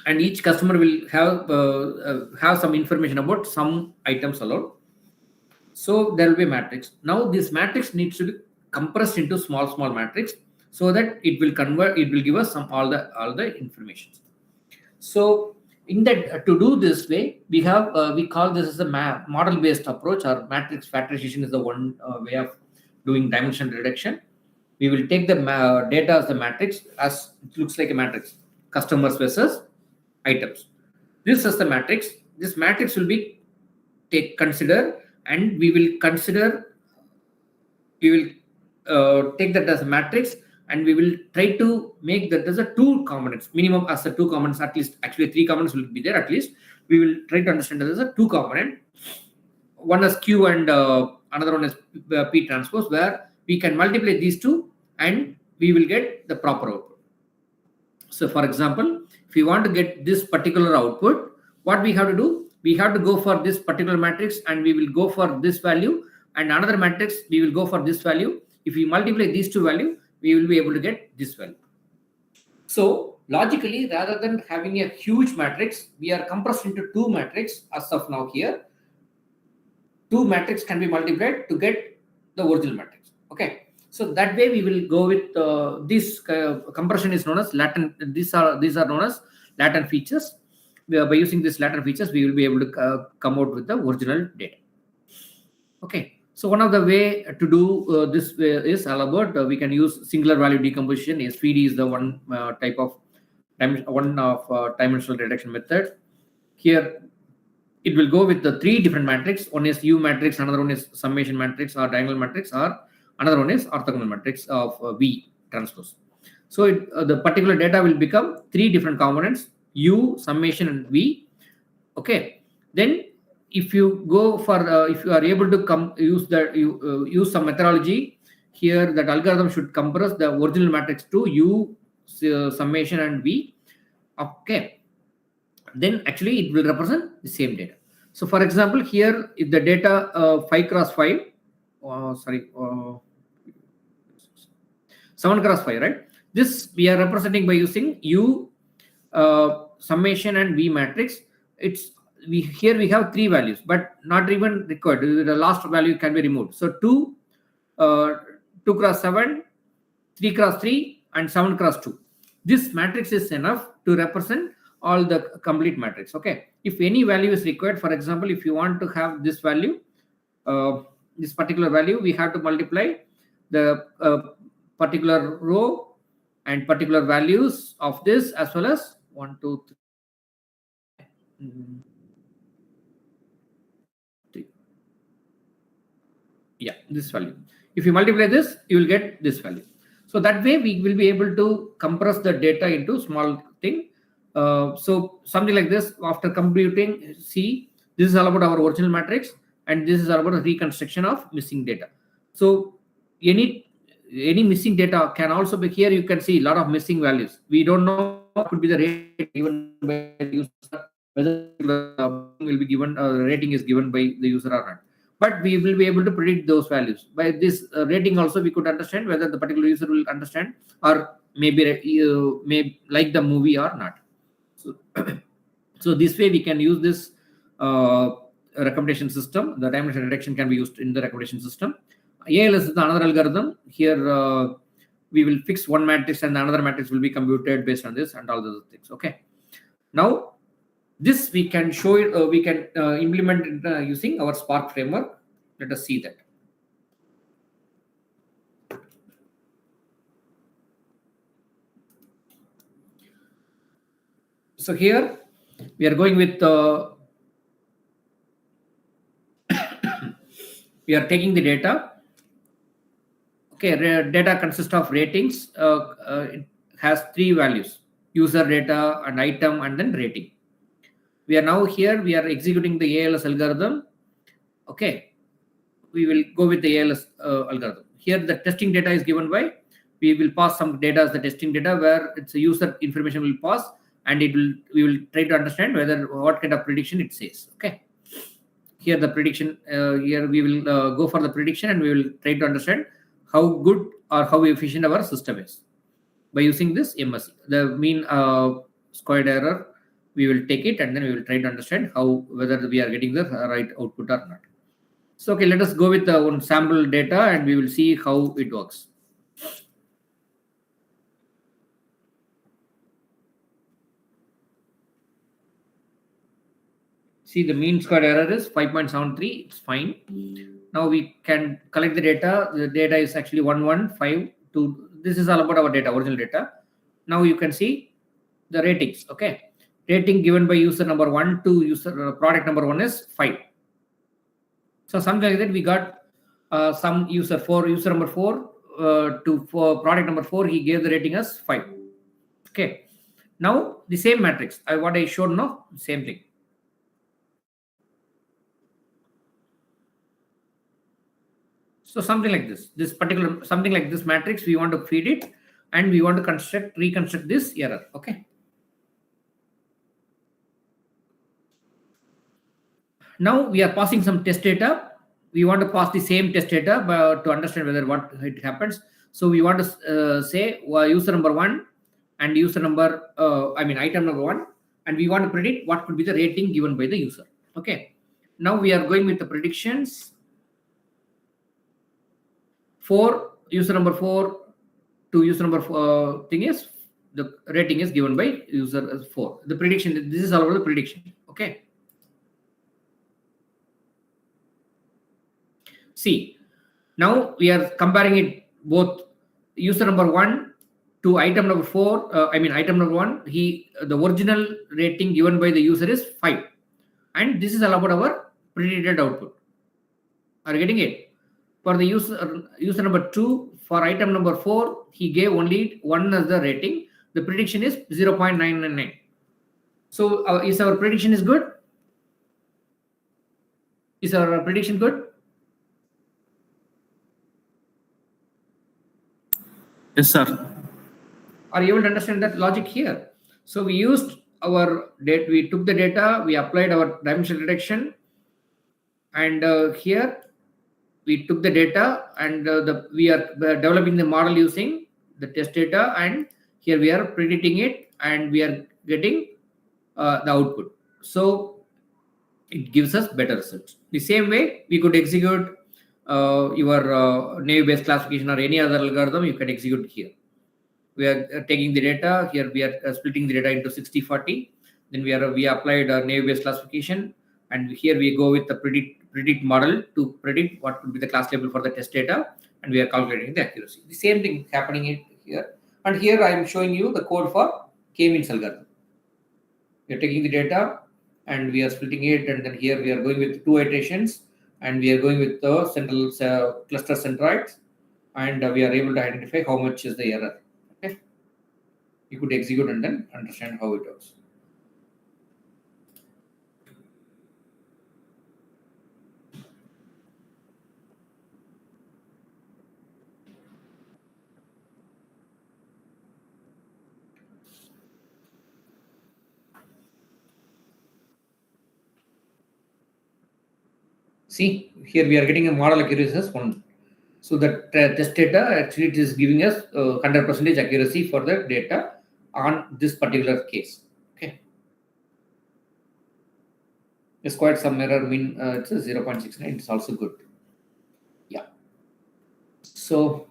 And each customer will have some information about some items alone. So there will be a matrix. Now this matrix needs to be compressed into small matrix, so that it will give us all the information. So in that, to do this way, we have we call this as a model based approach, or matrix factorization is the one way of doing dimension reduction. We will take the data as the matrix, as it looks like a matrix, customers versus items. This is the matrix. This matrix will be consider, and we will take that as a matrix, and we will try to make that as a two components, minimum as a two components, at least. Actually 3 components will be there at least. We will try to understand that as a 2 component. One is Q and another one is P transpose, where we can multiply these two and we will get the proper output. So for example, if we want to get this particular output, what we have to do? We have to go for this particular matrix, and we will go for this value, and another matrix we will go for this value. If we multiply these two values, we will be able to get this value. So logically, rather than having a huge matrix, we are compressed into 2 matrices as of now here. 2 matrices can be multiplied to get the original matrix. Okay. So that way we will go with this compression is known as latent. These are known as latent features. By using these latent features, we will be able to come out with the original data. Okay. So one of the way to do this is all about we can use singular value decomposition. SVD is the one type of dimensional reduction method. Here it will go with the 3 different matrices. One is U matrix, another one is summation matrix or diagonal matrix, or another one is orthogonal matrix of V transpose. So the particular data will become 3 different components: U, summation, and V. Okay. Then if you go for if you are able to use some methodology here, that algorithm should compress the original matrix to U, summation, and V. Okay. Then actually it will represent the same data. So for example, here if the data 5 cross 5, 7 cross 5, right? This we are representing by using U, summation, and V matrix. Here we have 3 values, but not even required. The last value can be removed. So 2 cross 7, 3 cross 3, and 7 cross 2. This matrix is enough to represent all the complete matrix. Okay. If any value is required, for example, if you want to have this value, this particular value, we have to multiply the particular row and particular values of this, as well as 1, 2, 3. Yeah, this value. If you multiply this, you will get this value. So that way we will be able to compress the data into small thing. So something like this, after computing, see, this is all about our original matrix, and this is all about a reconstruction of missing data. So any missing data can also be here. You can see a lot of missing values. We don't know what could be the rate given by the user, whether will be given rating is given by the user or not. But we will be able to predict those values. By this rating also, we could understand whether the particular user will understand, or maybe may like the movie or not. So this way we can use this recommendation system. The dimension reduction can be used in the recommendation system. ALS is another algorithm. Here we will fix one matrix and another matrix will be computed based on this and all those things. Okay. Now this we can show it. We can implement it using our Spark framework. Let us see that. So here we are going with we are taking the data. Okay, data consists of ratings. It has 3 values: user data, and item, and then rating. We are now here. We are executing the ALS algorithm. Okay, we will go with the ALS algorithm. Here the testing data is given by. We will pass some data as the testing data, where it's a user information will pass. And we will try to understand whether what kind of prediction it says. Okay. Here the prediction. Here we will go for the prediction, and we will try to understand how good or how efficient our system is by using this MSE. The mean squared error, we will take it, and then we will try to understand whether we are getting the right output or not. So okay, let us go with the one sample data, and we will see how it works. See, the mean squared error is 5.73. It's fine. Now we can collect the data. The data is actually 1152. This is all about our data, original data. Now you can see the ratings. Okay, rating given by user number 1 to user product number 1 is 5. So something like that. We got some user number 4 for product number 4. He gave the rating as 5. Okay. Now the same matrix. What I showed now, same thing. So something like this. Something like this matrix. We want to feed it, and we want to reconstruct this error. Okay. Now we are passing some test data. We want to pass the same test data to understand whether what it happens. So we want to say user number 1 and user number, item number 1, and we want to predict what could be the rating given by the user. Okay. Now we are going with the predictions. For user number 4 to user number the rating is given by user 4. The prediction. This is all about the prediction. Okay. See, now we are comparing it both user number 1 to item number 4. Item number 1. The original rating given by the user is 5, and this is all about our predicted output. Are you getting it? For the user number 2, for item number 4, he gave only 1 as the rating. The prediction is 0.999. So is our prediction is good? Is our prediction good? Yes, sir. Are you able to understand that logic here? So we used our data, we took the data, we applied our dimensional detection, and here we took the data, and we are developing the model using the test data, and here we are predicting it, and we are getting the output. So it gives us better results. The same way we could execute your naive-based classification or any other algorithm. You can execute here. We are taking the data here. We are splitting the data into 60-40. Then we applied a naive-based classification, and here we go with the predict model to predict what would be the class label for the test data, and we are calculating the accuracy. The same thing happening here, and here I am showing you the code for k-means algorithm. We are taking the data and we are splitting it, and then here we are going with 2 iterations, and we are going with the central cluster centroids, and we are able to identify how much is the error. Okay, you could execute and then understand how it works. See, here we are getting a model accuracy as 1. So the test data actually it is giving us 100% accuracy for the data on this particular case. Okay. There's quite some error, it's a 0.69. It's also good. Yeah. So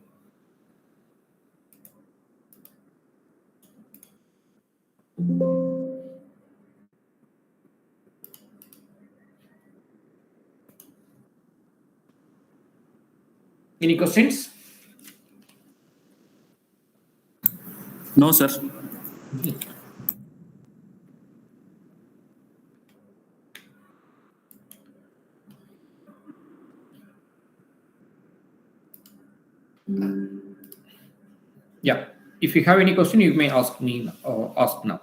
any questions? No, sir. Yeah. If you have any question, you may ask me. Ask now.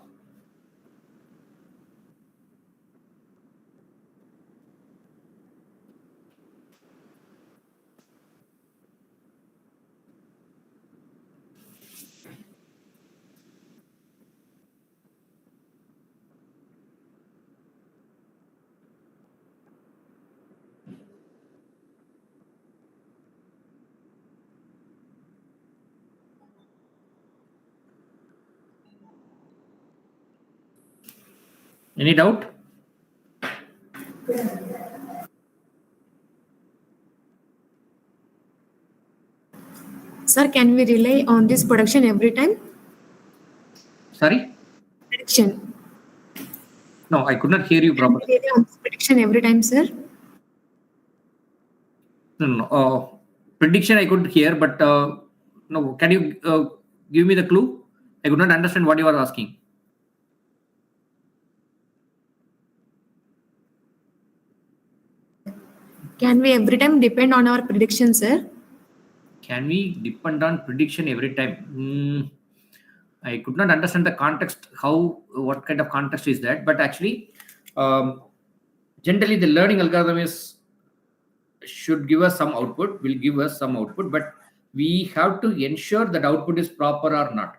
Any doubt? Sir, can we rely on this production every time? Sorry? Prediction. No, I could not hear you properly. Can we rely on this prediction every time, sir? No. Prediction I could hear, but no. Can you give me the clue? I could not understand what you are asking. Can we every time depend on our prediction, sir? Can we depend on prediction every time? I could not understand the context. What kind of context is that? But actually, generally, the learning algorithm should give us some output. Will give us some output, but we have to ensure that output is proper or not.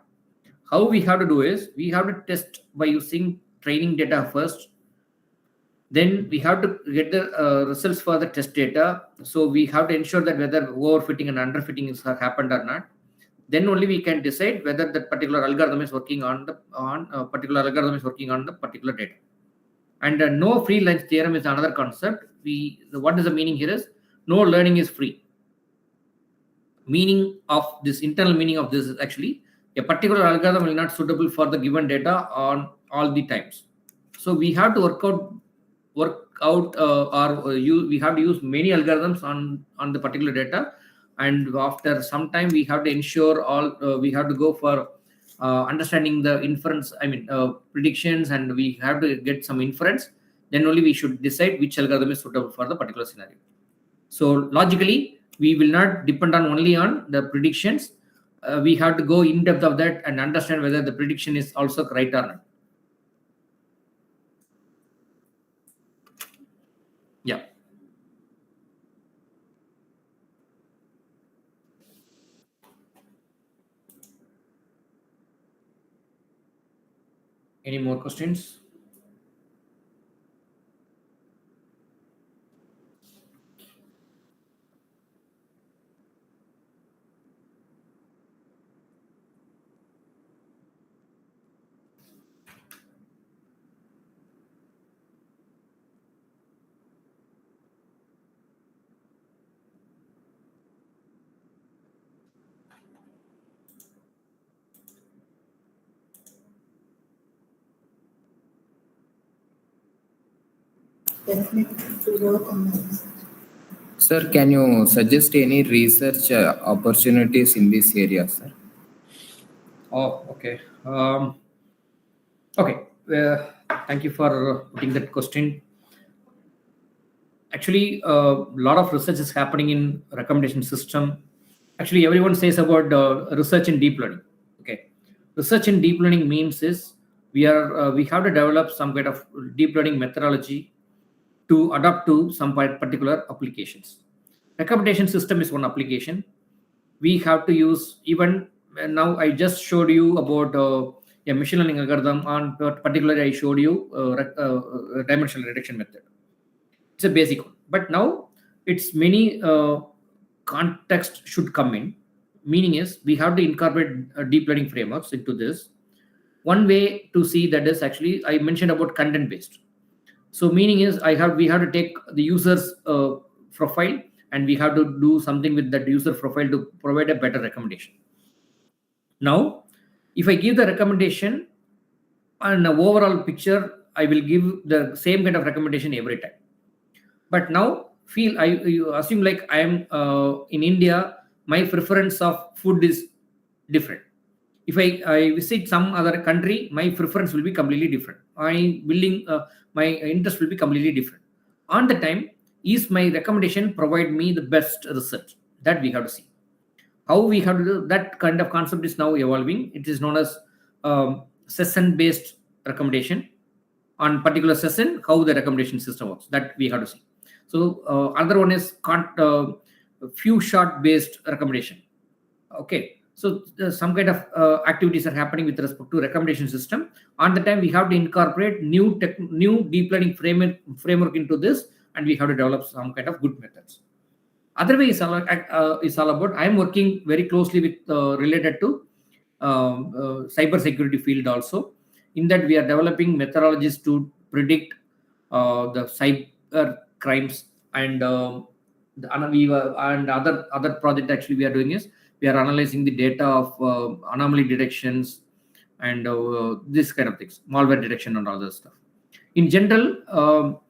How we have to do is we have to test by using training data first. Then we have to get the results for the test data. So we have to ensure that whether overfitting and underfitting has happened or not. Then only we can decide whether that particular algorithm is working on the particular data. And no free lunch theorem is another concept. What is the meaning here is no learning is free. Internal meaning of this is actually a particular algorithm will not suitable for the given data on all the times. So we have to we have to use many algorithms on the particular data, and after some time we have to ensure we have to go for understanding the inference, predictions, and we have to get some inference. Then only we should decide which algorithm is suitable for the particular scenario. So logically, we will not depend only on the predictions. We have to go in depth of that and understand whether the prediction is also right or not. Yeah. Any more questions? Sir, can you suggest any research opportunities in this area, sir? Oh, okay. Okay. Thank you for putting that question. Actually, a lot of research is happening in recommendation system. Actually, everyone says about research in deep learning. Okay, research in deep learning means is we have to develop some kind of deep learning methodology to adapt to some particular applications. Recommendation system is one application. We have to use even now. I just showed you about a machine learning algorithm. On particularly, I showed you dimensional reduction method. It's a basic one, but now it's many context should come in. Meaning is we have to incorporate deep learning frameworks into this. One way to see that is actually I mentioned about content based. So meaning is we have to take the user's profile and we have to do something with that user profile to provide a better recommendation. Now, if I give the recommendation on an overall picture, I will give the same kind of recommendation every time. But now you assume like I am in India, my preference of food is different. If I visit some other country, my preference will be completely different. My interest will be completely different. On the time, is my recommendation provide me the best result? That we have to see. How we have to do that kind of concept is now evolving. It is known as session-based recommendation. On particular session, how the recommendation system works. That we have to see. So other one is few shot based recommendation. Okay, so some kind of activities are happening with respect to recommendation system. On the time we have to incorporate new deep learning framework into this, and we have to develop some kind of good methods. Otherwise, it's all about I am working very closely with related to cyber security field also. In that we are developing methodologies to predict the cyber crimes, and other project actually we are doing is we are analyzing the data of anomaly detections and this kind of things, malware detection and all that stuff. In general,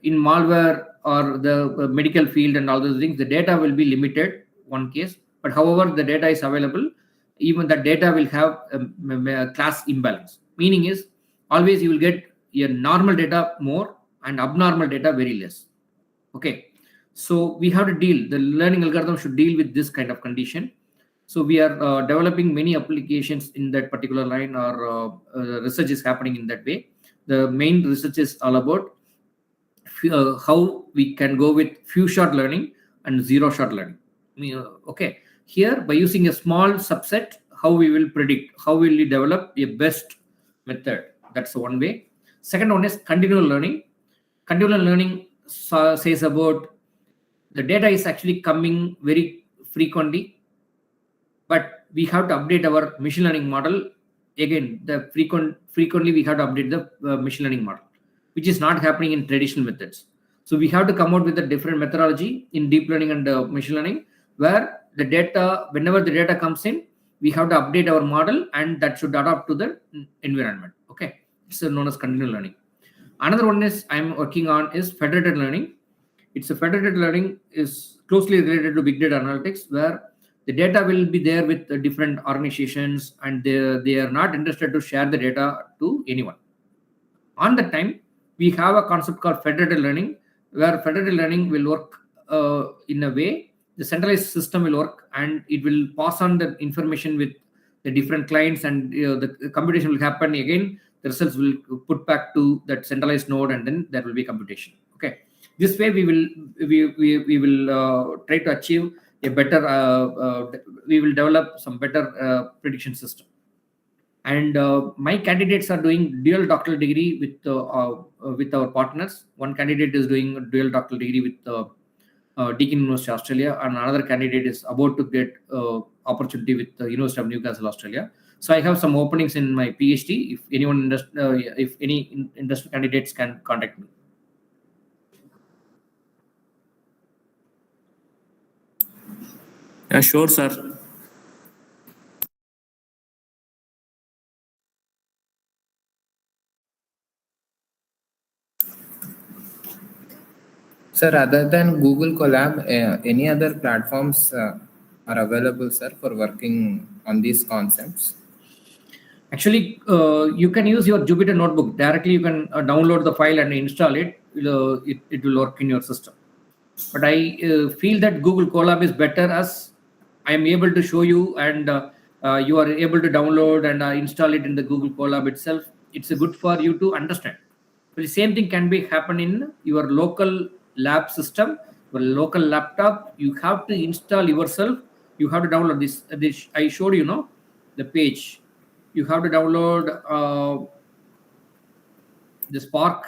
in malware or the medical field and all those things, the data will be limited, one case. But however, the data is available, even the data will have a class imbalance. Meaning is always you will get your normal data more and abnormal data very less. Okay, so we have to deal. The learning algorithm should deal with this kind of condition. So we are developing many applications in that particular line, or research is happening in that way. The main research is all about how we can go with few shot learning and zero shot learning. Okay, here by using a small subset, how we will predict, how will we develop a best method. That's one way. Second one is continual learning. Continual learning says about the data is actually coming very frequently, but we have to update our machine learning model. Again, the frequently we have to update the machine learning model, which is not happening in traditional methods. So we have to come out with a different methodology in deep learning and machine learning, where the data, whenever the data comes in, we have to update our model, and that should adapt to the environment. Okay, it's known as continual learning. Another one is I'm working on is federated learning. It's a federated learning is closely related to big data analytics, where the data will be there with the different organizations, and they are not interested to share the data to anyone. On the time, we have a concept called federated learning, where federated learning will work in a way the centralized system will work, and it will pass on the information with the different clients, and the computation will happen again. The results will put back to that centralized node, and then there will be computation. Okay, this way we will try to achieve a better. We will develop some better prediction system. And my candidates are doing dual doctoral degree with our partners. One candidate is doing a dual doctoral degree with Deakin University, Australia, and another candidate is about to get opportunity with the University of Newcastle, Australia. So I have some openings in my PhD. If anyone, if any industry candidates can contact me. Yeah, sure, sir. Sir, other than Google Colab, any other platforms are available, sir, for working on these concepts? Actually, you can use your Jupyter notebook directly. You can download the file and install it. It will work in your system. But I feel that Google Colab is better, as I am able to show you, and you are able to download and install it in the Google Colab itself. It's good for you to understand. But the same thing can be happen in your local lab system, your local laptop. You have to install yourself. You have to download this I showed you, know, the page. You have to download the Spark.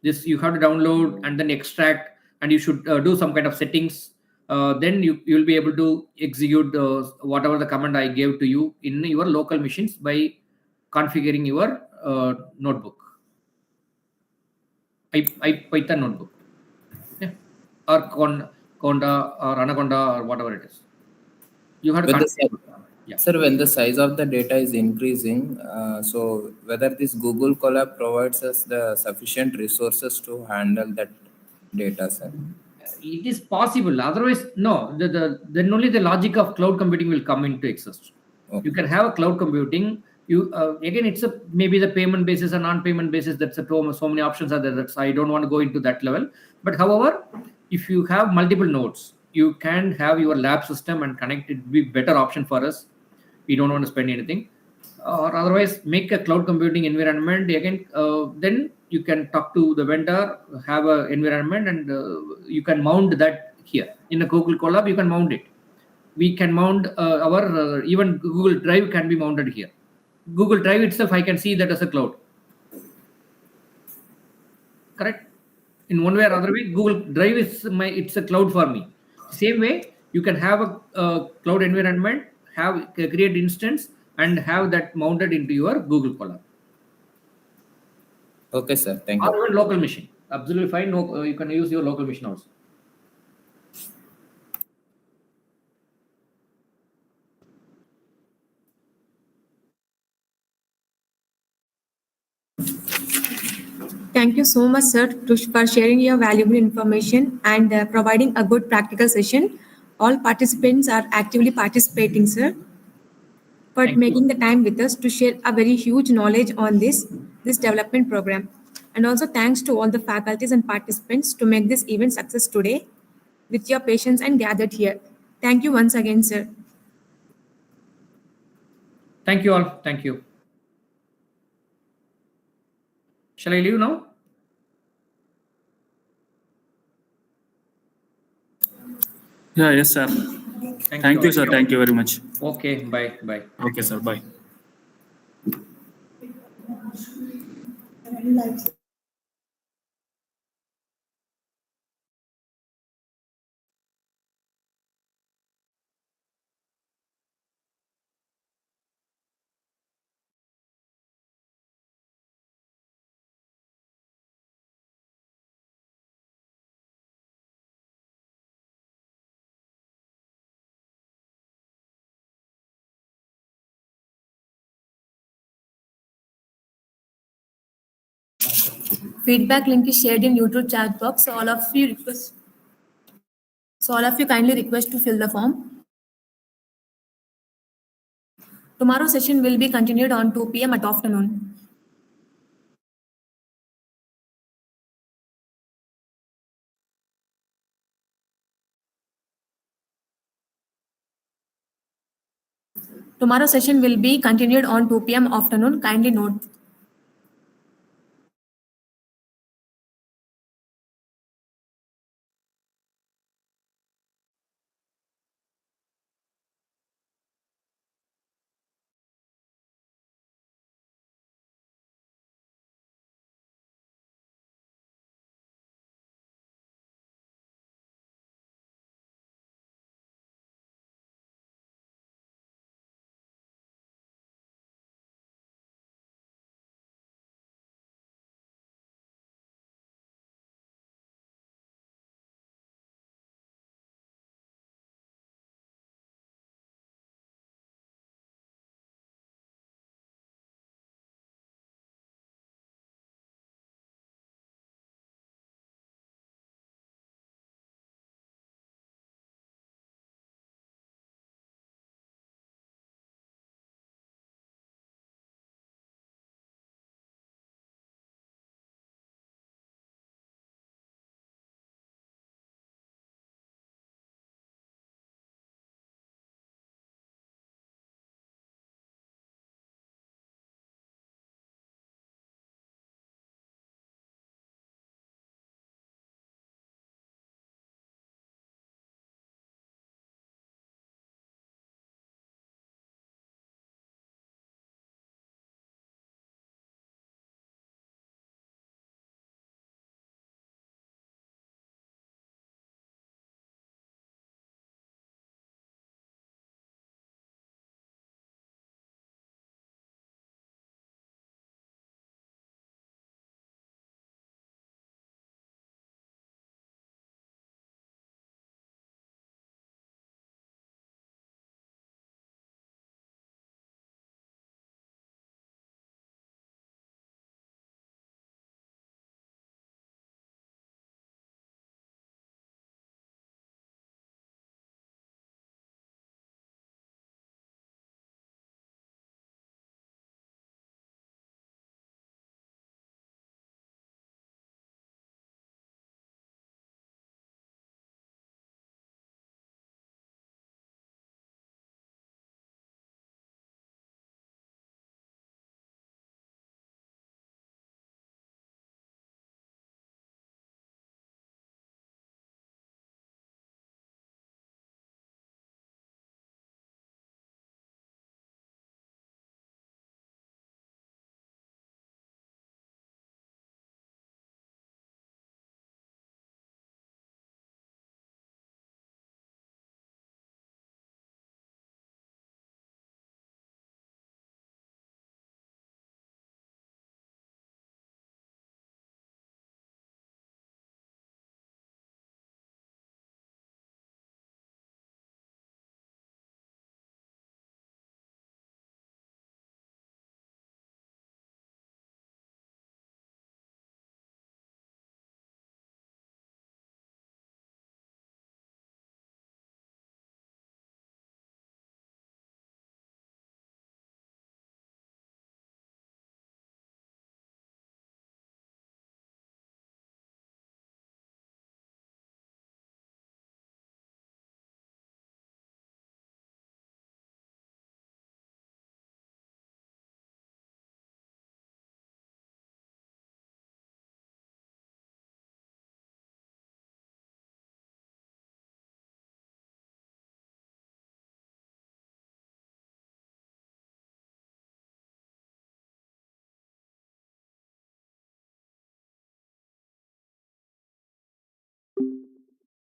This you have to download and then extract, and you should do some kind of settings. Then you will be able to execute whatever the command I gave to you in your local machines by configuring your notebook. Python notebook, yeah, or Conda or Anaconda or whatever it is. You have to configure. Yeah. Sir, when the size of the data is increasing, so whether this Google Colab provides us the sufficient resources to handle that data, sir? It is possible. Otherwise, no. Then only the logic of cloud computing will come into exist. Okay. You can have a cloud computing. You again, it's maybe the payment basis or non-payment basis. That's so many options are there. That's I don't want to go into that level. But however, if you have multiple nodes, you can have your lab system and connect it. Be better option for us. We don't want to spend anything, or otherwise make a cloud computing environment. Again, then you can talk to the vendor, have an environment, and you can mount that here in a Google Colab. You can mount it. We can mount our even Google Drive can be mounted here. Google Drive itself, I can see that as a cloud. Correct. In one way or other way, Google Drive is it's a cloud for me. Same way, you can have a cloud environment, have create instance, and have that mounted into your Google Colab. Okay, sir. Thank you. Or even local machine. Absolutely fine. No, you can use your local machine also. Thank you so much, sir, for sharing your valuable information and providing a good practical session. All participants are actively participating, sir, for Thank you. making the time with us to share a very huge knowledge on this development program. And also thanks to all the faculties and participants to make this event success today with your patience and gathered here. Thank you once again, sir. Thank you all. Thank you. Shall I leave now? Yeah, yes, sir. Thank you, all. sir. Thank you very much. Okay, bye. Bye. Okay, sir. Bye. Feedback link is shared in YouTube chat box. So all of you kindly request to fill the form. Tomorrow's session will be continued on 2 p.m. at afternoon. Tomorrow's session will be continued on 2 p.m. afternoon. Kindly note.